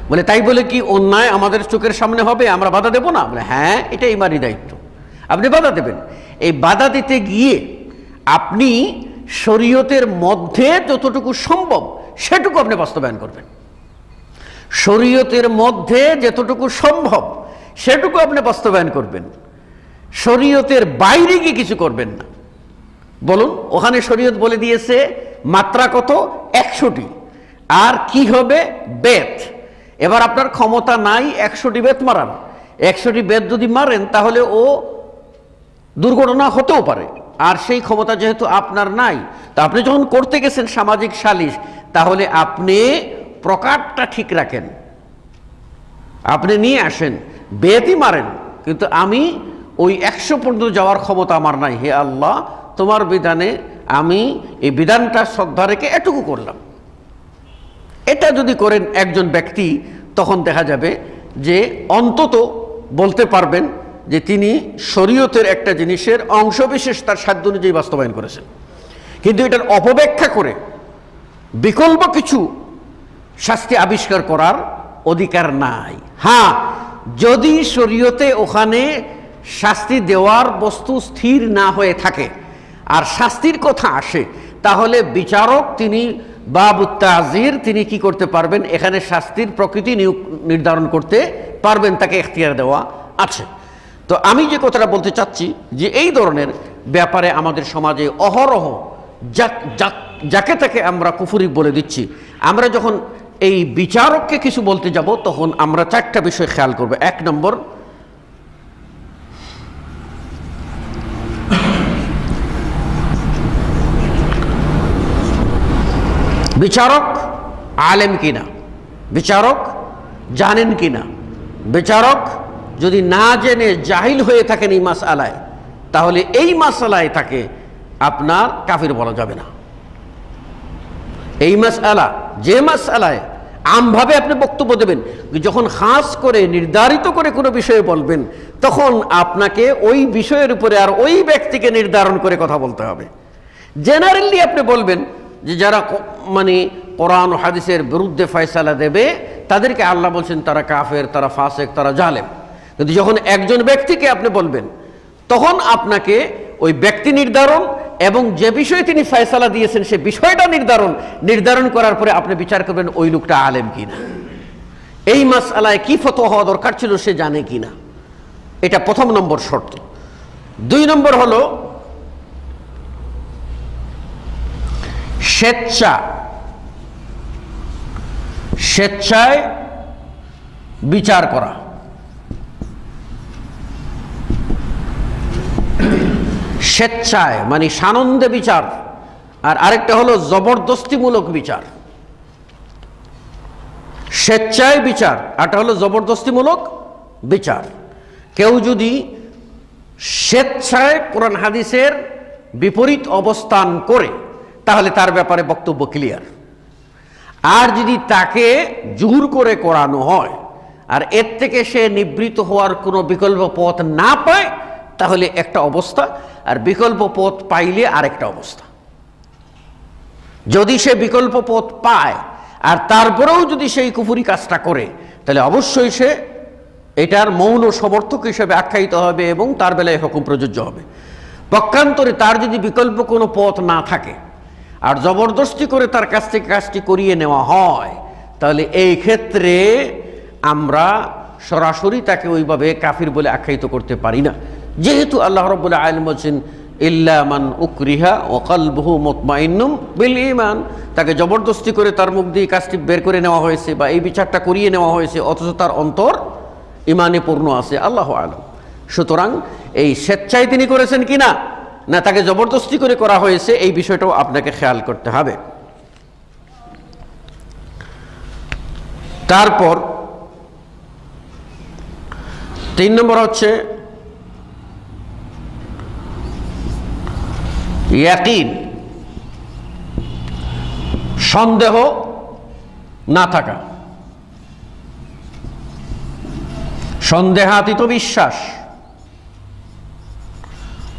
বলে তাই বলে কি অন্যায় আমাদের চোখের সামনে হবে, আমরা বাধা দেব না? বলে হ্যাঁ, এটা ইমানি দায়িত্ব, আপনি বাধা দেবেন। এই বাধা দিতে গিয়ে আপনি শরীয়তের মধ্যে যতটুকু সম্ভব সেটুকু আপনি বাস্তবায়ন করবেন। শরীয়তের মধ্যে যতটুকু সম্ভব সেটুকু আপনি বাস্তবায়ন করবেন, শরীয়তের বাইরে গিয়ে কিছু করবেন না। বলুন, ওখানে শরীয়ত বলে দিয়েছে মাত্রা কত? 100টি। আর কি হবে? বেত। এবার আপনার ক্ষমতা নাই 100টি বেত মারার। 100টি বেত যদি মারেন তাহলে ও দুর্ঘটনা হতেও পারে, আর সেই ক্ষমতা যেহেতু আপনার নাই, তা আপনি যখন করতে গেছেন সামাজিক সালিশ, তাহলে আপনি প্রকারটা ঠিক রাখেন, আপনি নিয়ে আসেন, বেতই মারেন, কিন্তু আমি ওই 100 পর্যন্ত যাওয়ার ক্ষমতা আমার নাই। হে আল্লাহ, তোমার বিধানে আমি এই বিধানটা শ্রদ্ধা রেখে এটুকু করলাম। এটা যদি করেন একজন ব্যক্তি, তখন দেখা যাবে যে অন্তত বলতে পারবেন যে তিনি শরীয়তের একটা জিনিসের অংশবিশেষ তার সাধ্য অনুযায়ী বাস্তবায়ন করেছেন। কিন্তু এটার অপব্যাখ্যা করে বিকল্প কিছু শাস্তি আবিষ্কার করার অধিকার নাই। হ্যাঁ, যদি শরীয়তে ওখানে শাস্তি দেওয়ার বস্তু স্থির না হয়ে থাকে আর শাস্তির কথা আসে, তাহলে বিচারক তিনি বাবুত তাজির তিনি কি করতে পারবেন? এখানে শাস্তির প্রকৃতি নির্ধারণ করতে পারবেন, তাকে এখতিয়ার দেওয়া আছে। তো আমি যে কথাটা বলতে চাচ্ছি যে এই ধরনের ব্যাপারে আমাদের সমাজে অহরহ যাকে তাকে আমরা কুফরি বলে দিচ্ছি। আমরা যখন এই বিচারককে কিছু বলতে যাব তখন আমরা 4টা বিষয় খেয়াল করব। 1 নম্বর, বিচারক আলেম কিনা, বিচারক জানেন কিনা। বিচারক যদি না জেনে জাহিল হয়ে থাকেন এই মাসআলায়, তাহলে এই মাসআলায় তাকে আপনার কাফির বলা যাবে না। এই মাসআলা, যে মাসআলায় আমভাবে আপনি বক্তব্য দেবেন, যখন খাস করে নির্ধারিত করে কোনো বিষয়ে বলবেন, তখন আপনাকে ওই বিষয়ের উপরে আর ওই ব্যক্তিকে নির্ধারণ করে কথা বলতে হবে। জেনারেলি আপনি বলবেন যে যারা কোরআন ও হাদিসের বিরুদ্ধে ফয়সালা দেবে তাদেরকে আল্লাহ বলছেন তারা কাফের, তারা ফাসেক, তারা জালেম। কিন্তু যখন একজন ব্যক্তিকে আপনি বলবেন, তখন আপনাকে ওই ব্যক্তি নির্ধারণ এবং যে বিষয়ে তিনি ফয়সালা দিয়েছেন সে বিষয়টা নির্ধারণ করার পরে আপনি বিচার করবেন ওই লোকটা আলেম কিনা, এই মাসআলায় কি ফতোয়া হওয়া দরকার ছিল সে জানে কিনা। এটা 1 নম্বর শর্ত। 2 নম্বর হলো স্বেচ্ছায় বিচার করা। স্বেচ্ছায় সানন্দে বিচার, আর আরেকটা হলো জবরদস্তিমূলক বিচার। স্বেচ্ছায় বিচার, আরটা হলো জবরদস্তিমূলক বিচার। কেউ যদি স্বেচ্ছায় কোরআন হাদিসের বিপরীত অবস্থান করে তাহলে তার ব্যাপারে বক্তব্য ক্লিয়ার। আর যদি তাকে জোর করে করানো হয় আর এর থেকে সে নিবৃত হওয়ার কোনো বিকল্প পথ না পায়, তাহলে একটা অবস্থা, আর বিকল্প পথ পাইলে আরেকটা অবস্থা। যদি সে বিকল্প পথ পায় আর তারপরেও যদি সেই কুফরি কাজটা করে, তাহলে অবশ্যই সে এটার মৌন সমর্থক হিসেবে আখ্যায়িত হবে এবং তার বেলায় হুকুম প্রযোজ্য হবে। পক্ষান্তরে তার যদি বিকল্প কোনো পথ না থাকে আর জবরদস্তি করে তার কাছ থেকে কাজটি করিয়ে নেওয়া হয়, তাহলে এই ক্ষেত্রে আমরা সরাসরি তাকে ওইভাবে কাফির বলে আখ্যায়িত করতে পারি না, যেহেতু আল্লাহ রাব্বুল আলামিন বলেছেন ইল্লা মান উকরিহা ওয়া কলবুহু মুতমাইন্নুম বিল ঈমান। তাকে জবরদস্তি করে তার মুখ দিয়ে কাজটি বের করে নেওয়া হয়েছে বা এই বিচারটা করিয়ে নেওয়া হয়েছে, অথচ তার অন্তর ঈমানে পূর্ণ আছে, আল্লাহু আ'লাম। সুতরাং এই স্বেচ্ছায় তিনি করেছেন কিনা, না তাকে জবরদস্তি করে করা হয়েছে, এই বিষয়টাও আপনাকে খেয়াল করতে হবে। তারপর 3 নম্বর হচ্ছে ইয়াকিন, সন্দেহ না থাকা, সন্দেহাতীত বিশ্বাস।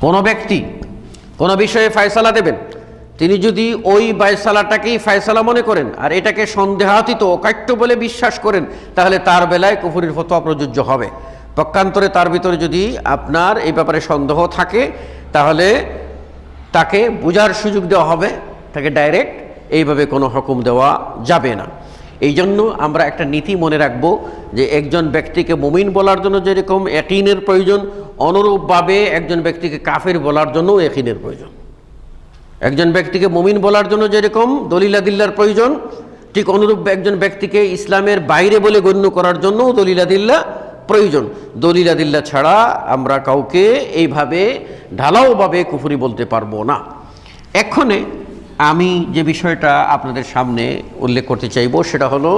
কোনো ব্যক্তি কোনো বিষয়ে ফয়সালা দেবেন, তিনি যদি ওই ফয়সালাটাকেই ফয়সালা মনে করেন আর এটাকে সন্দেহাতীত অকাট্য বলে বিশ্বাস করেন, তাহলে তার বেলায় কুফরির ফতোয়া প্রযোজ্য হবে। পক্ষান্তরে তার ভিতরে যদি আপনার এই ব্যাপারে সন্দেহ থাকে, তাহলে তাকে বোঝার সুযোগ দেওয়া হবে, তাকে ডাইরেক্ট এইভাবে কোনো হুকুম দেওয়া যাবে না। এই জন্য আমরা একটা নীতি মনে রাখবো যে একজন ব্যক্তিকে মুমিন বলার জন্য যেরকম ইয়াকিনের প্রয়োজন, অনুরূপভাবে একজন ব্যক্তিকে কাফের বলার জন্যও ইয়াকিনের প্রয়োজন। একজন ব্যক্তিকে মুমিন বলার জন্য যেরকম দলিল আদিল্লার প্রয়োজন, ঠিক অনুরূপ একজন ব্যক্তিকে ইসলামের বাইরে বলে গণ্য করার জন্যও দলিল আদিল্লা প্রয়োজন। দলিল আদিল্লা ছাড়া আমরা কাউকে এইভাবে ঢালাওভাবে কুফরি বলতে পারবো না। এক্ষণে আমি যে বিষয়টা আপনাদের সামনে উল্লেখ করতে চাইব সেটা হলো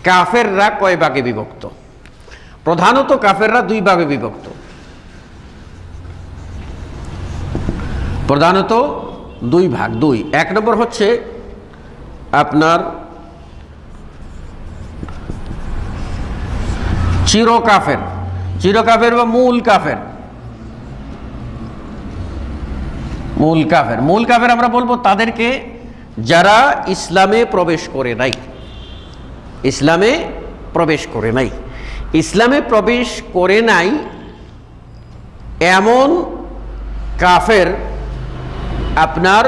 কাফেররা কয় ভাগে বিভক্ত। প্রধানত কাফেররা 2 ভাগে বিভক্ত। প্রধানত 2 ভাগ। 1 নম্বর হচ্ছে আপনার চিরকাফের, চিরকাফের বা মূল কাফের। মূল কাফের আমরা বলবো তাদেরকে যারা ইসলামে প্রবেশ করে নাই। ইসলামে প্রবেশ করে নাই এমন কাফের আপনার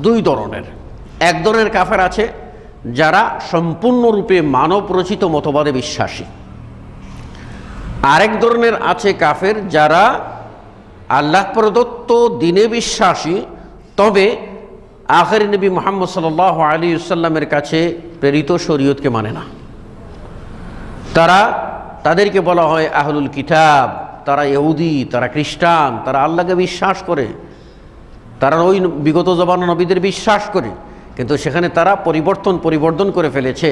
2 ধরনের। এক ধরনের কাফের আছে যারা সম্পূর্ণরূপে মানব রচিত মতবাদে বিশ্বাসী। আরেক ধরনের আছে কাফের যারা আল্লাহ প্রদত্ত দিনে বিশ্বাসী, তবে আখির নবী মুহাম্মদ সাল্লাল্লাহু আলাইহি ওয়াসাল্লামের কাছে প্রেরিত শরীয়তকে মানে না। তাদেরকে বলা হয় আহলুল কিতাব। তারা ইহুদি, তারা খ্রিস্টান, তারা আল্লাহকে বিশ্বাস করে, তারা ওই বিগত জমানা নবীদের বিশ্বাস করে, কিন্তু সেখানে তারা পরিবর্তন করে ফেলেছে।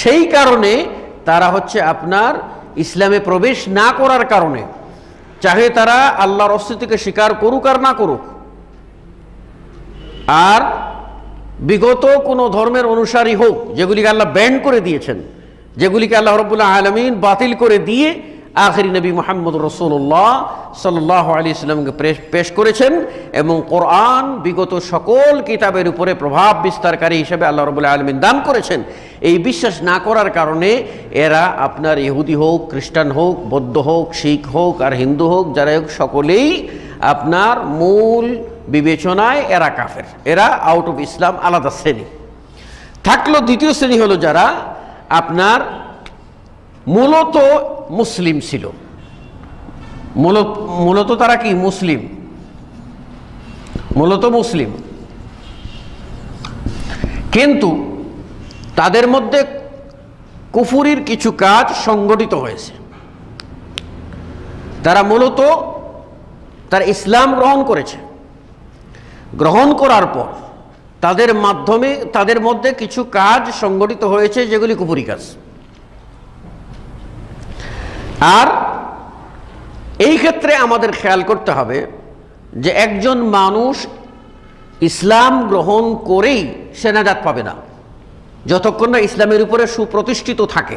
সেই কারণে তারা হচ্ছে আপনার ইসলামে প্রবেশ না করার কারণে, চাহে তারা আল্লাহর অস্তিত্বকে স্বীকার করুক আর না করুক, আর বিগত কোনো ধর্মের অনুসারী হোক, যেগুলিকে আল্লাহ ব্যান করে দিয়েছেন, যেগুলিকে আল্লাহ রাব্বুল আলামিন বাতিল করে দিয়ে আখির নবী মুহাম্মদ রাসূলুল্লাহ সাল্লাল্লাহু আলাইহি ওয়াসাল্লামকে পেশ করেছেন, এবং কোরআন বিগত সকল কিতাবের উপরে প্রভাব বিস্তারকারী হিসেবে আল্লাহ রাব্বুল আলামিন দান করেছেন। এই বিশ্বাস না করার কারণে এরা আপনার ইহুদি হোক, খ্রিস্টান হোক, বৌদ্ধ হোক, শিখ হোক আর হিন্দু হোক, যারা হোক, সকলেই আপনার মূল বিবেচনায় এরা কাফের, এরা আউট অফ ইসলাম, আলাদা শ্রেণী। থাকলো দ্বিতীয় শ্রেণী হলো যারা আপনার মূলত মুসলিম ছিল। মূলত তারা কি মুসলিম, মূলত মুসলিম, কিন্তু তাদের মধ্যে কুফুরির কিছু কাজ সংগঠিত হয়েছে। তারা মূলত তারা ইসলাম গ্রহণ করেছে, গ্রহণ করার পর তাদের মধ্যে কিছু কাজ সংগঠিত হয়েছে যেগুলি কুফরি কাজ। আর এই ক্ষেত্রে আমাদের খেয়াল করতে হবে যে একজন মানুষ ইসলাম গ্রহণ করেই সে নাজাত পাবে না, যতক্ষণ না ইসলামের উপরে সুপ্রতিষ্ঠিত থাকে।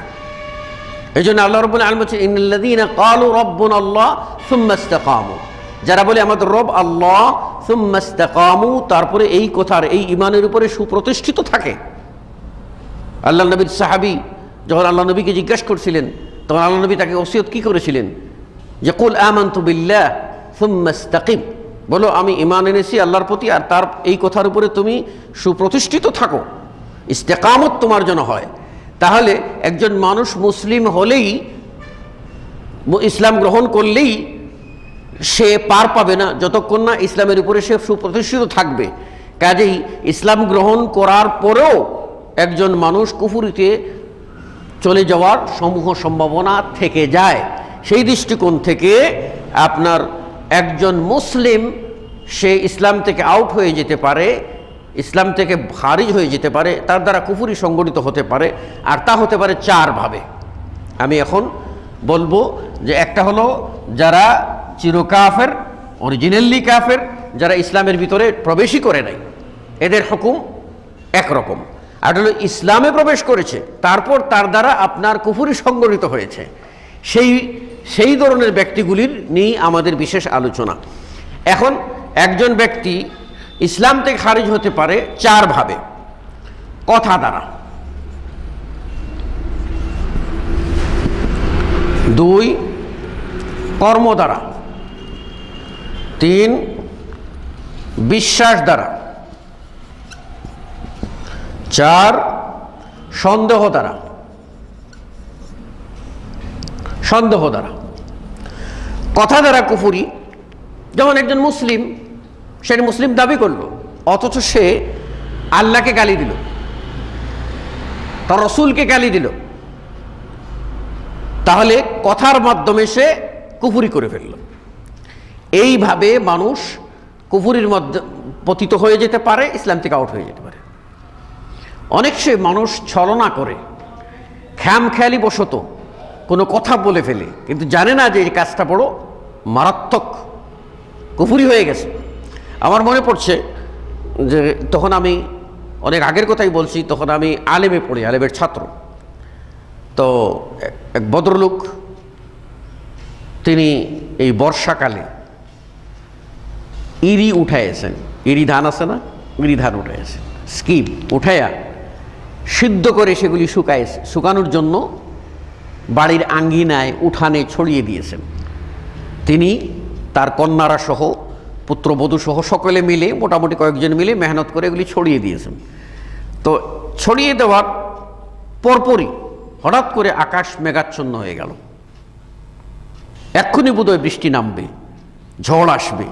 এই জন্য আল্লাহ রাব্বুল আলামিন বলেছেন ইন্নাল্লাযীনা ক্বালু রাব্বুনাল্লাহ সুম্মা ইসতাকামু, যারা বলে আমাদের রব আল্লাহ, সুম্মা ইসতাকামু, তারপরে এই কথার, এই ঈমানের উপরে সুপ্রতিষ্ঠিত থাকে। আল্লাহ নবীর সাহাবী যখন আল্লাহ নবীকে জিজ্ঞাসা করছিলেন, তখন আল্লাহ নবী তাকে ওসিয়ত কি করেছিলেন যে কুল আমানতু বিল্লাহ সুম্মা ইসতাকিম, বলো আমি ঈমান এনেছি আল্লাহর প্রতি, আর তার এই কথার উপরে তুমি সুপ্রতিষ্ঠিত থাকো, ইস্তেকামত তোমার জন্য হয়, তাহলে একজন মানুষ মুসলিম হলেই, ইসলাম গ্রহণ করলেই সে পার পাবে না যতক্ষণ না ইসলামের উপরে সে সুপ্রতিষ্ঠিত থাকবে। কাজেই ইসলাম গ্রহণ করার পরেও একজন মানুষ কুফরিতে চলে যাওয়ার সমূহ সম্ভাবনা থেকে যায়। সেই দৃষ্টিকোণ থেকে আপনার একজন মুসলিম সে ইসলাম থেকে আউট হয়ে যেতে পারে, ইসলাম থেকে খারিজ হয়ে যেতে পারে, তার দ্বারা কুফরি সংগঠিত হতে পারে, আর তা হতে পারে চারভাবে। আমি এখন বলবো যে একটা হলো যারা চিরকাফের, অরিজিনালি কাফের, যারা ইসলামের ভিতরে প্রবেশই করে নাই, এদের হুকুম একরকম। আর হলো ইসলামে প্রবেশ করেছে, তারপর তার দ্বারা আপনার কুফরি সংগঠিত হয়েছে, সেই ধরনের ব্যক্তিগুলির নিয়ে আমাদের বিশেষ আলোচনা। এখন একজন ব্যক্তি ইসলাম থেকে খারিজ হতে পারে চারভাবে: কথা দ্বারা, 2 কর্ম দ্বারা, 3 বিশ্বাস দ্বারা, 4 সন্দেহ দ্বারা। কথা দ্বারা কুফরি, যেমন একজন মুসলিম, সে মুসলিম দাবি করলো, অথচ সে আল্লাহকে গালি দিল, তার রসুলকে গালি দিল, তাহলে কথার মাধ্যমে সে কুফরি করে ফেলল। এইভাবে মানুষ কুফরির মধ্যে পতিত হয়ে যেতে পারে, ইসলাম থেকে আউট হয়ে যেতে পারে। অনেক সে মানুষ ছলনা করে, খামখেয়ালি বশত কোনো কথা বলে ফেলে, কিন্তু জানে না যে এই কাজটা বড় মারাত্মক, কুফরি হয়ে গেছে। আমার মনে পড়ছে যে তখন আমি অনেক আগের কথাই বলছি, তখন আমি আলেমে পড়ি, আলেমের ছাত্র। তো এক ভদ্রলোক, তিনি এই বর্ষাকালে ইরি উঠাইয়েছেন, ইরি ধান আছে না, ইরি ধান উঠাইয়েছেন, স্কিম উঠাইয়া সিদ্ধ করে সেগুলি শুকানোর জন্য বাড়ির আঙ্গিনায় উঠানে ছড়িয়ে দিয়েছেন। তিনি তার কন্যারা সহ, পুত্রবধূ সহ সকলে মিলে, মোটামুটি কয়েকজন মিলে মেহনত করে এগুলি ছড়িয়ে দিয়েছেন। তো ছড়িয়ে দেওয়ার পরপরই হঠাৎ করে আকাশ মেঘাচ্ছন্ন হয়ে গেল, এক্ষুনি বোধহয় বৃষ্টি নামবে, ঝড় আসবে,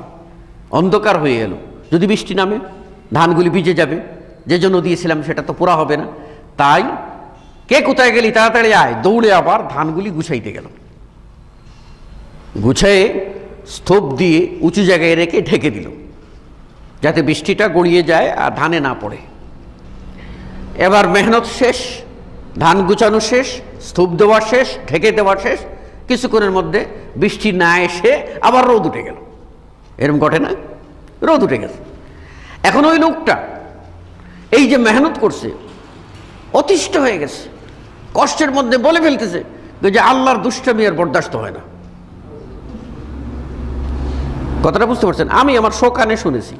অন্ধকার হয়ে এলো। যদি বৃষ্টি নামে ধানগুলি ভিজে যাবে, যে জন্য দিয়েছিলাম সেটা তো পুরা হবে না। তাই কে কোথায় গেলি, তাড়াতাড়ি আয়, দৌড়ে আবার ধানগুলি গুছাইতে গেল। গুছায়ে স্তূপ দিয়ে উঁচু জায়গায় রেখে ঢেকে দিল, যাতে বৃষ্টিটা গড়িয়ে যায় আর ধানে না পড়ে। এবার মেহনত শেষ, ধান গুছানো শেষ, স্তূপ দেওয়া শেষ, ঢেকে দেওয়া শেষ, কিছুক্ষণের মধ্যে বৃষ্টি না এসে আবার রোদ উঠে গেল। এরকম ঘটে না? রোদ উঠে গেছে। এখন ওই লোকটা এই যে মেহনত করছে, অতিষ্ঠ হয়ে গেছে, কষ্টের মধ্যে বলে ফেলতেছে যে আল্লাহর দুষ্টামি আর বরদাস্ত হয় না। কথাটা বুঝতে পারছেন? আমি আমার শোকানে শুনেছি,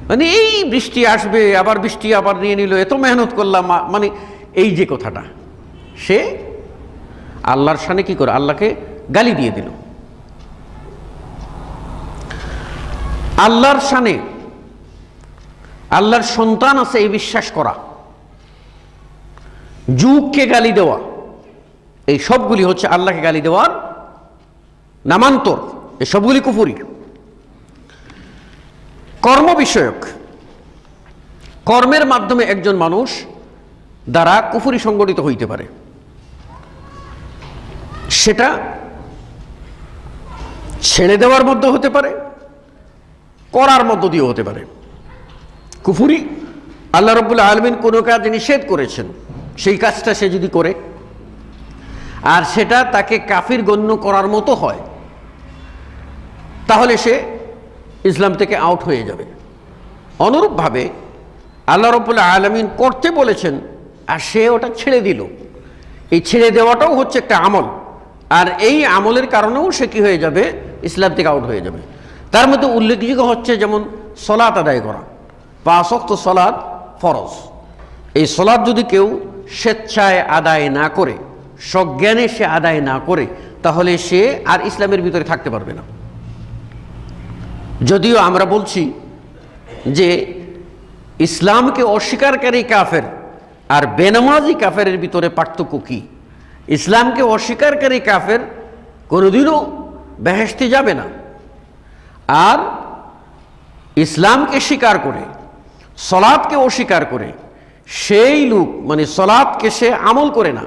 মানে এই বৃষ্টি আসবে, আবার বৃষ্টি আবার নিয়ে নিল, এত মেহনত করলাম, মানে এই যে কথাটা, সে আল্লাহর শানে কি করে, আল্লাহকে গালি দিয়ে দিল। আল্লাহর শানে আল্লাহর সন্তান আছে এই বিশ্বাস করা, যুগকে গালি দেওয়া, এই সবগুলি হচ্ছে আল্লাহকে গালি দেওয়ার নামান্তর, এই সবগুলি কুফরি। কর্ম বিষয়ক, কর্মের মাধ্যমে একজন মানুষ দ্বারা কুফরি সংগঠিত হইতে পারে, সেটা ছেড়ে দেওয়ার মধ্যে হতে পারে, করার মধ্য দিয়ে হতে পারে। কুফরি, আল্লাহ রাব্বুল আলামিন কোনো কাজ নিষেধ করেছেন, সেই কাজটা সে যদি করে আর সেটা তাকে কাফির গণ্য করার মতো হয়, তাহলে সে ইসলাম থেকে আউট হয়ে যাবে। অনুরূপভাবে আল্লাহ রাব্বুল আলামিন করতে বলেছেন আর সে ওটা ছেড়ে দিল, এই ছেড়ে দেওয়াটাও হচ্ছে একটা আমল, আর এই আমলের কারণেও সে কি হয়ে যাবে, ইসলাম থেকে আউট হয়ে যাবে। তার মধ্যে উল্লেখযোগ্য হচ্ছে যেমন সলাত আদায় করা, 5 ওয়াক্ত সলাত ফরজ। এই সলাত যদি কেউ স্বেচ্ছায় আদায় না করে, সজ্ঞানে সে আদায় না করে, তাহলে সে আর ইসলামের ভিতরে থাকতে পারবে না। যদিও আমরা বলছি যে ইসলামকে অস্বীকারকারী কাফের আর বেনামাজি কাফেরের ভিতরে পার্থক্য কি? ইসলামকে অস্বীকারকারী কাফের কোনোদিনও বেহেশতে যাবে না, আর ইসলামকে স্বীকার করে সলাৎকে অস্বীকার করে সেই লোক, মানে সলাৎকে সে আমল করে না,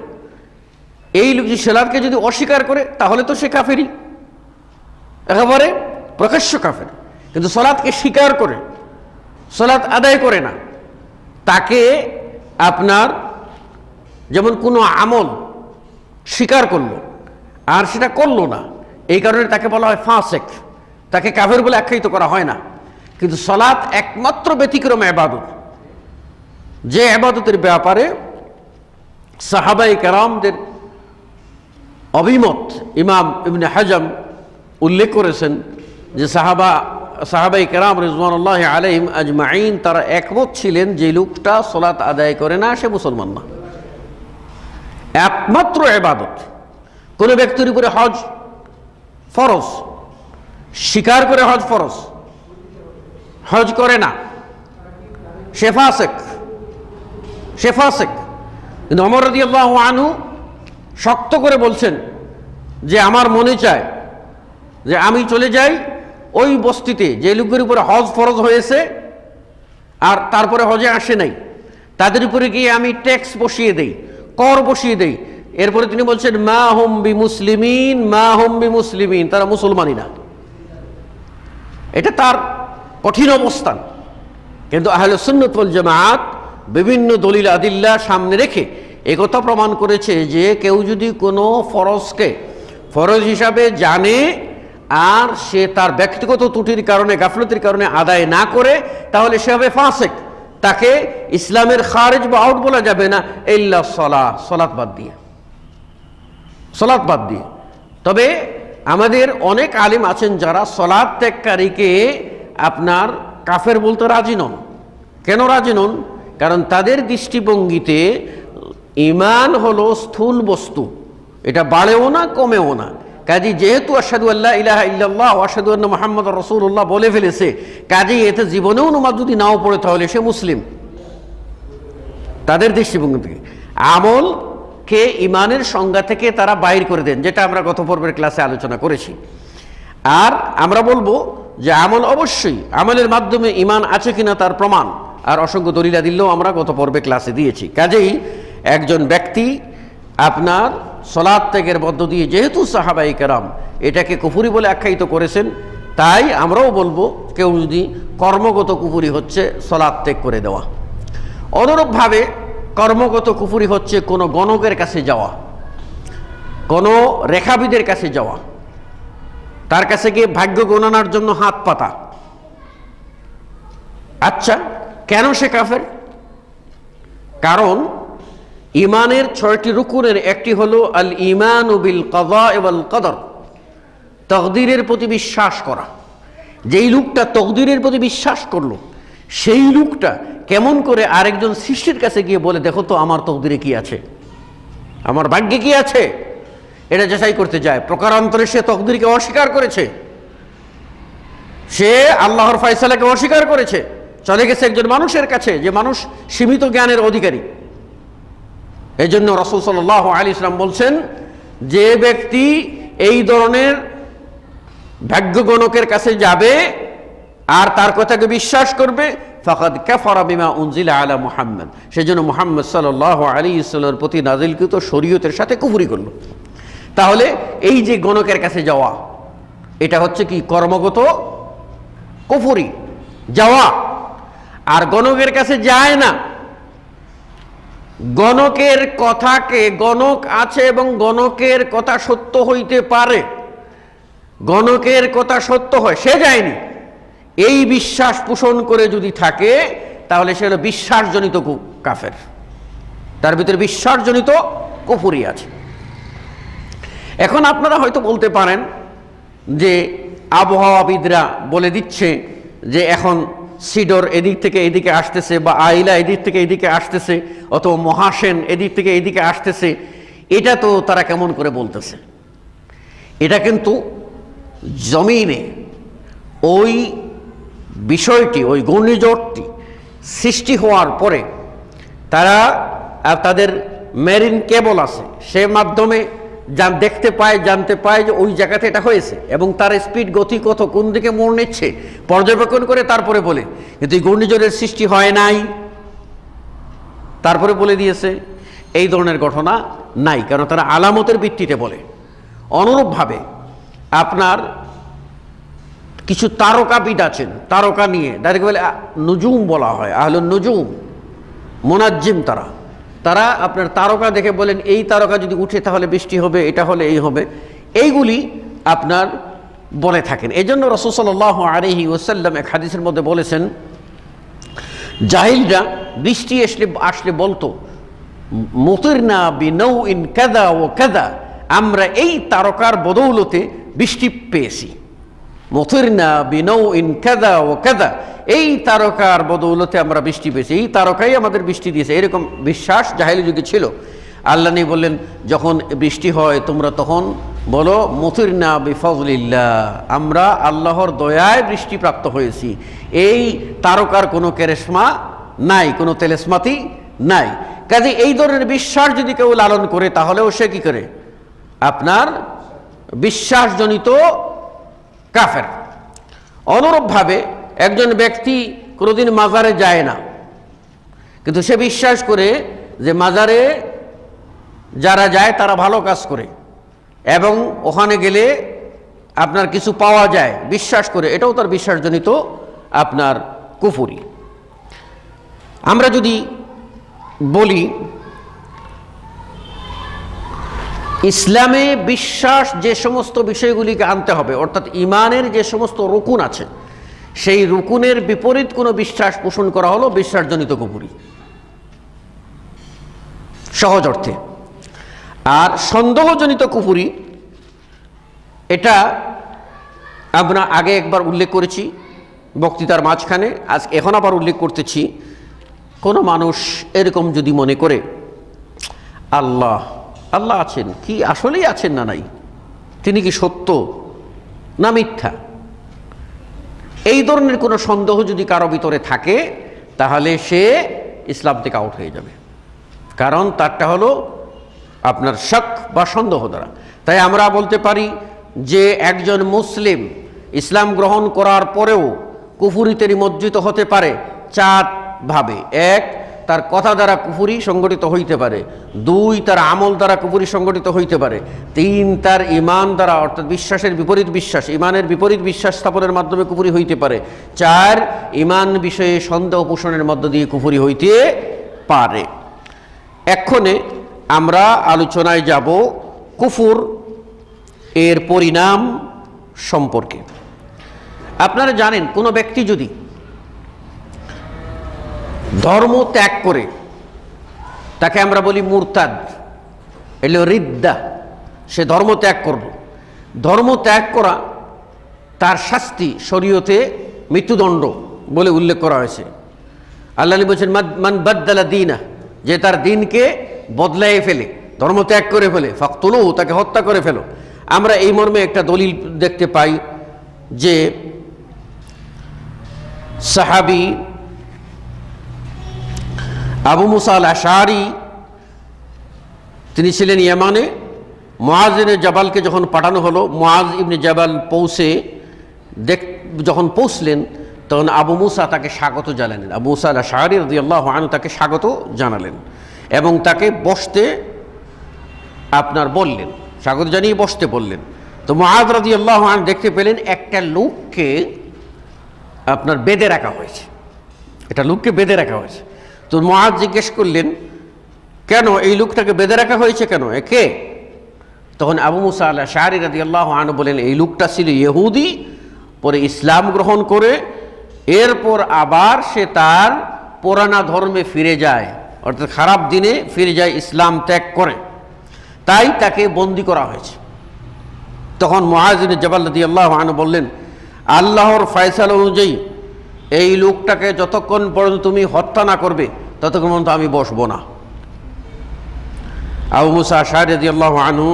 এই লোক যে সলাৎকে যদি অস্বীকার করে তাহলে তো সে কাফেরই, একেবারে প্রকাশ্য কাফের। কিন্তু সলাৎকে স্বীকার করে সলাৎ আদায় করে না, তাকে আপনার যেমন কোনো আমল স্বীকার করলো আর সেটা করলো না, এই কারণে তাকে বলা হয় ফাসেক, তাকে কাফের বলে আখ্যায়িত করা হয় না। কিন্তু সলাৎ একমাত্র ব্যতিক্রম ইবাদত, যে ইবাদতের ব্যাপারে সাহাবায়ে কেরামদের অভিমত ইমাম ইবনে হাজম উল্লেখ করেছেন যে সাহাবায়ে কেরাম রিজওয়ানুল্লাহি আলাইহিম আজমাইন তারা একমত ছিলেন যে লোকটা সলাৎ আদায় করে না সে মুসলমান না। একমাত্র ইবাদত, কোনো ব্যক্তির উপরে হজ ফরজ, স্বীকার করে হজ ফরজ, হজ করে না, সে ফাসেক। কিন্তু ওমর রাদিয়াল্লাহু আনহু শক্ত করে বলছেন যে আমার মনে চায় যে আমি চলে যাই ওই বস্তিতে যে লোকের উপরে হজ ফরজ হয়েছে আর তারপরে হজে আসে নাই, তাদের উপরে গিয়ে আমি ট্যাক্স বসিয়ে দেই, কর বসিয়ে দেই। এরপরে তিনি বলছেন মা হুম বিমুসলিমিন, তারা মুসলমানই না। এটা তার কঠিন অবস্থান। কিন্তু আহলে সুন্নাত ওয়াল জামাত বিভিন্ন দলিল আদিল্লা সামনে রেখে একথা প্রমাণ করেছে যে কেউ যদি কোনো ফরজকে ফরজ হিসাবে জানে আর সে তার ব্যক্তিগত ত্রুটির কারণে, গাফলতির কারণে আদায় না করে, তাহলে সে হবে ফাসেক। তাকে ইসলামের খারিজ বা আউট বলা যাবে না, ইল্লা সলাত বাদ দিয়ে। তবে আমাদের অনেক আলিম আছেন যারা সলাত ত্যাগকারীকে আপনার কাফের বলতে রাজি নন। কেন রাজি নন? কারণ তাদের দৃষ্টিভঙ্গিতে ঈমান হলো স্থূল বস্তু, এটা বাড়েও না কমেও না। কাজী যেহেতু আশহাদু আল্লা ইলাহা ইল্লাল্লাহ ওয়া আশহাদু আন্না মুহাম্মাদুর রাসূলুল্লাহ বলে ফেলেছে, কাজী এতে জীবনেও নামাজ যদি নাও পড়ে তাহলে সে মুসলিম। তাদের দৃষ্টিভঙ্গি থেকে আমলকে ঈমানের সংজ্ঞা থেকে তারা বাইর করে দেন, যেটা আমরা গত পর্বের ক্লাসে আলোচনা করেছি। আর আমরা বলবো যে আমল অবশ্যই, আমলের মাধ্যমে ঈমান আছে কিনা তার প্রমাণ আর অসংখ্য দলিল আদিল্লাও আমরা গত পর্বে ক্লাসে দিয়েছি। কাজেই একজন ব্যক্তি আপনার সলাত ত্যাগের মধ্য দিয়ে যেহেতু সাহাবায়ে কেরাম এটাকে কুফরি বলে আখ্যায়িত করেছেন, তাই আমরাও বলবো কেউ যদি কর্মগত কুফরি হচ্ছে সলাত ত্যাগ করে দেওয়া। অনুরূপভাবে কর্মগত কুফরি হচ্ছে কোনো গণকের কাছে যাওয়া, কোনো রেখাবিদের কাছে যাওয়া, তার কাছে গিয়ে ভাগ্য গণনার জন্য হাত পাতা। আচ্ছা, কেন সে কাফের? কারণ ঈমানের 6টি রুকুনের একটি হলো আল ঈমানু বিল কাযা ওয়াল কদর, তকদিরের প্রতি বিশ্বাস করা। যেই লোকটা তকদিরের প্রতি বিশ্বাস করলো, সেই লোকটা কেমন করে আরেকজন সৃষ্টির কাছে গিয়ে বলে দেখো তো আমার তকদিরে কি আছে, আমার ভাগ্যে কি আছে, এটা যাচাই করতে যায়। প্রকারান্তরে সে তকদিরকে অস্বীকার করেছে, সে আল্লাহর ফয়সালাকে অস্বীকার করেছে, চলে গেছে একজন মানুষের কাছে যে মানুষ সীমিত জ্ঞানের অধিকারী। এই জন্য রাসূল সাল্লাল্লাহু আলাইহি ওয়াসাল্লাম বলছেন, যে ব্যক্তি এই ধরনের ভাগ্য গণকের কাছে যাবে আর তার কথাকে বিশ্বাস করবে, ফাকাদ কাফারা বিমা উনজিলা আলা মুহাম্মদ, সেজন্য মুহাম্মদ সাল্লাল্লাহু আলাইহি ওয়াসাল্লামের প্রতি নাযিলকৃত শরীয়তের সাথে কুফরি করলো। তাহলে এই যে গণকের কাছে যাওয়া, এটা হচ্ছে কি কর্মগত কুফরি যাওয়া। আর গণকের কাছে যায় না, গণকের কথাকে, গণক আছে এবং গণকের কথা সত্য হইতে পারে, গণকের কথা সত্য হয়, সে যায়নি, এই বিশ্বাস পোষণ করে যদি থাকে তাহলে সে হলো বিশ্বাসজনিত কাফের, তার ভিতরে বিশ্বাসজনিত কুফরি আছে। এখন আপনারা হয়তো বলতে পারেন যে আবহাওয়াবিদরা বলে দিচ্ছে যে এখন সিডর এদিক থেকে এদিকে আসতেছে, বা আইলা এদিক থেকে এদিকে আসতেছে, অথবা মহাসেন এদিক থেকে এদিকে আসতেছে, এটা তো তারা কেমন করে বলতেছে। এটা কিন্তু জমিনে ওই বিষয়টি, ওই ঘূর্ণিঝড়টি সৃষ্টি হওয়ার পরে তারা তাদের মেরিন কেবল আছে, সে মাধ্যমে দেখতে পায়, জানতে পায় যে ওই জায়গাতে এটা হয়েছে এবং তার স্পিড, গতি কত, কোন দিকে মোড় নিচ্ছে পর্যবেক্ষণ করে তারপরে বলে। কিন্তু এই ঘূর্ণিঝড়ের সৃষ্টি হয় নাই, তারপরে বলে দিয়েছে, এই ধরনের ঘটনা নাই, কারণ তারা আলামতের ভিত্তিতে বলে। অনুরূপভাবে আপনার কিছু তারকাবিদ আছেন, তারকা নিয়ে তাদেরকে বলে নুজুম বলা হয়, আহলুন নুজুম, মুনাজ্জিম। তারা আপনার তারকা দেখে বলেন এই তারকা যদি উঠে তাহলে বৃষ্টি হবে, এটা হলে এই হবে, এইগুলি আপনার বলে থাকেন। এই জন্য রাসূল সাল্লাল্লাহু আলাইহি ওয়াসাল্লাম এক হাদিসের মধ্যে বলেছেন, জাহিলরা বৃষ্টি আসলে বলতো মুতিরনা বিনাউইন কাযা ওয়া কাযা, আমরা এই তারকার বদৌলতে বৃষ্টি পেয়েছি। মুতিরনা বিনাউইন কাযা ওয়া কাযা, এই তারকার বদৌলতে আমরা বৃষ্টি পেয়েছি, এই তারকাই আমাদের বৃষ্টি দিয়েছে, এরকম বিশ্বাস জাহেলি যুগে ছিল। আল্লাহ নবী বললেন, যখন বৃষ্টি হয় তোমরা তখন বলো মুতিরনা বিফজলিল্লাহ, আমরা আল্লাহর দয়ায় বৃষ্টিপ্রাপ্ত হয়েছি, এই তারকার কোনো কেরেশমা নাই, কোনো তেলেসমাতি নাই। কাজে এই ধরনের বিশ্বাস যদি কেউ লালন করে তাহলেও সে কি করে? আপনার বিশ্বাসজনিত কাফের। অনুরূপভাবে একজন ব্যক্তি কোনোদিন মাজারে যায় না, কিন্তু সে বিশ্বাস করে যে মাজারে যারা যায় তারা ভালো কাজ করে এবং ওখানে গেলে আপনার কিছু পাওয়া যায়, বিশ্বাস করে, এটাও তার বিশ্বাসজনিত আপনার কুফরি। আমরা যদি বলি ইসলামে বিশ্বাস যে সমস্ত বিষয়গুলিকে আনতে হবে, অর্থাৎ ইমানের যে সমস্ত রুকুন আছে, সেই রুকুনের বিপরীত কোনো বিশ্বাস পোষণ করা হলো বিশ্বাসজনিত কুফরি, সহজ অর্থে। আর সন্দেহজনিত কুফরি, এটা আমরা আগে একবার উল্লেখ করেছি বক্তৃতার মাঝখানে, আজ এখন আবার উল্লেখ করতেছি। কোনো মানুষ এরকম যদি মনে করে আল্লাহ আল্লাহ আছেন, কি আসলেই আছেন না নাই, তিনি কি সত্য না মিথ্যা, এই ধরনের কোনো সন্দেহ যদি কারো ভিতরে থাকে তাহলে সে ইসলাম থেকে আউট হয়ে যাবে, কারণ তারটা হলো আপনার শক বা সন্দেহ দ্বারা। তাই আমরা বলতে পারি যে একজন মুসলিম ইসলাম গ্রহণ করার পরেও কুফরিতে নিমজ্জিত হতে পারে চার ভাবে। এক, তার কথা দ্বারা কুফরি সংগঠিত হইতে পারে। দুই, তার আমল দ্বারা কুফরি সংগঠিত হইতে পারে। তিন, তার ইমান দ্বারা, অর্থাৎ বিশ্বাসের বিপরীত বিশ্বাস, ইমানের বিপরীত বিশ্বাস স্থাপনের মাধ্যমে কুফরি হইতে পারে। চার, ইমান বিষয়ে সন্দেহ পোষণের মধ্য দিয়ে কুফরি হইতে পারে। এক্ষণে আমরা আলোচনায় যাব কুফর এর পরিণাম সম্পর্কে। আপনারা জানেন, কোনো ব্যক্তি যদি ধর্ম ত্যাগ করে, তাকে আমরা বলি মুরতাদ, এলো রিদ্দা, সে ধর্ম ত্যাগ করল। ধর্ম ত্যাগ করা তার শাস্তি শরীয়তে মৃত্যুদণ্ড বলে উল্লেখ করা হয়েছে। আল্লাহ বলছেন মান বাদ্দালা দীনা, যে তার দিনকে বদলায়ে ফেলে, ধর্ম ত্যাগ করে ফেলে, ফাকতুলুহু, তাকে হত্যা করে ফেলো। আমরা এই মর্মে একটা দলিল দেখতে পাই যে সাহাবী আবু মুসা আল আশআরী, তিনি ছিলেন ইয়ামানে। মুআজ ইবনে জাবালকে যখন পাঠানো হলো, মুআজ ইবনে জাবাল যখন পৌঁছলেন তখন আবু মুসা তাকে স্বাগত জানালেন। আবু মুসা আল আশআরী রাদিয়াল্লাহু আনহু তাকে স্বাগত জানালেন এবং তাকে বসতে আপনার বললেন, স্বাগত জানিয়ে বসতে বললেন। তো মুআজ রাদিয়াল্লাহু আনহু দেখতে পেলেন একটা লোককে আপনার বেঁধে রাখা হয়েছে, একটা লোককে বেঁধে রাখা হয়েছে। তো মুআজ জিজ্ঞেস করলেন, কেন এই লোকটাকে বেঁধে রাখা হয়েছে, কেন, কে? তখন আবু মুসা আল আশআরী রাদিয়াল্লাহু আনহু বলেন, এই লোকটা ছিল ইহুদি, পরে ইসলাম গ্রহণ করে এরপর আবার সে তার পুরানা ধর্মে ফিরে যায়, অর্থাৎ খারাপ দিনে ফিরে যায়, ইসলাম ত্যাগ করে, তাই তাকে বন্দী করা হয়েছে। তখন মুআজ ইবনে জাবাল রাদিয়াল্লাহু আনহু বললেন, আল্লাহর ফয়সালা অনুযায়ী এই লোকটাকে যতক্ষণ পর্যন্ত তুমি হত্যা না করবে ততক্ষণ পর্যন্ত আমি বসবো না। আবু মুসা আশআরী রাদিয়াল্লাহু আনহু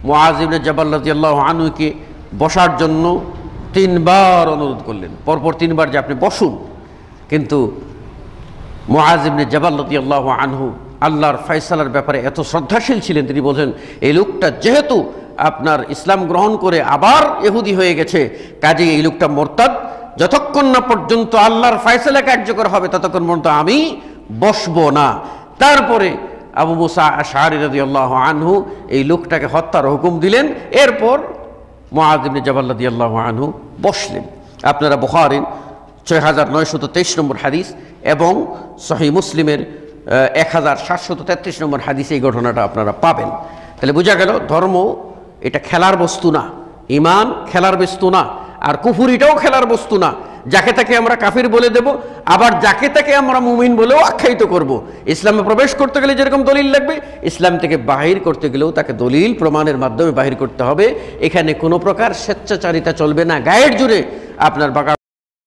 মুআজ ইবনে জাবাল রাদিয়াল্লাহু আনহুকে বসার জন্য তিনবার অনুরোধ করলেন, পরপর তিনবার যে আপনি বসুন। কিন্তু মুআজ ইবনে জাবাল রাদিয়াল্লাহু আনহু আল্লাহর ফয়সালার ব্যাপারে এত শ্রদ্ধাশীল ছিলেন, তিনি বলেন এই লোকটা যেহেতু আপনার ইসলাম গ্রহণ করে আবার ইহুদি হয়ে গেছে, কাজেই এই লোকটা মোরতাদ, যতক্ষণ না পর্যন্ত আল্লাহর ফয়সালা কার্যকর হবে ততক্ষণ পর্যন্ত আমি বসবো না। তারপরে আবু মুসা আশআরী রাদিয়াল্লাহু আনহু এই লোকটাকে হত্যার হুকুম দিলেন। এরপর মুআজ ইবনে জাবাল রাদিয়াল্লাহু আনহু বসলেন। আপনারা বুখারীর ৬৯২৩ নম্বর হাদিস এবং সহিহ মুসলিমের ১৭৩৩ নম্বর হাদিসে এই ঘটনাটা আপনারা পাবেন। তাহলে বোঝা গেল ধর্ম এটা খেলার বস্তু না, ঈমান খেলার বস্তু না, আর কুফর এটাও খেলার বস্তু না। যাকে তাকে আমরা কাফির বলে দেব, আবার যাকে তাকে আমরা মুমিন বলেও আখ্যায়িত করব। ইসলামে প্রবেশ করতে গেলে যেরকম দলিল লাগবে, ইসলাম থেকে বাহির করতে গেলেও তাকে দলিল প্রমাণের মাধ্যমে বাহির করতে হবে। এখানে কোনো প্রকার স্বেচ্ছাচারিতা চলবে না, গায়ের জোরে আপনার বাঁকা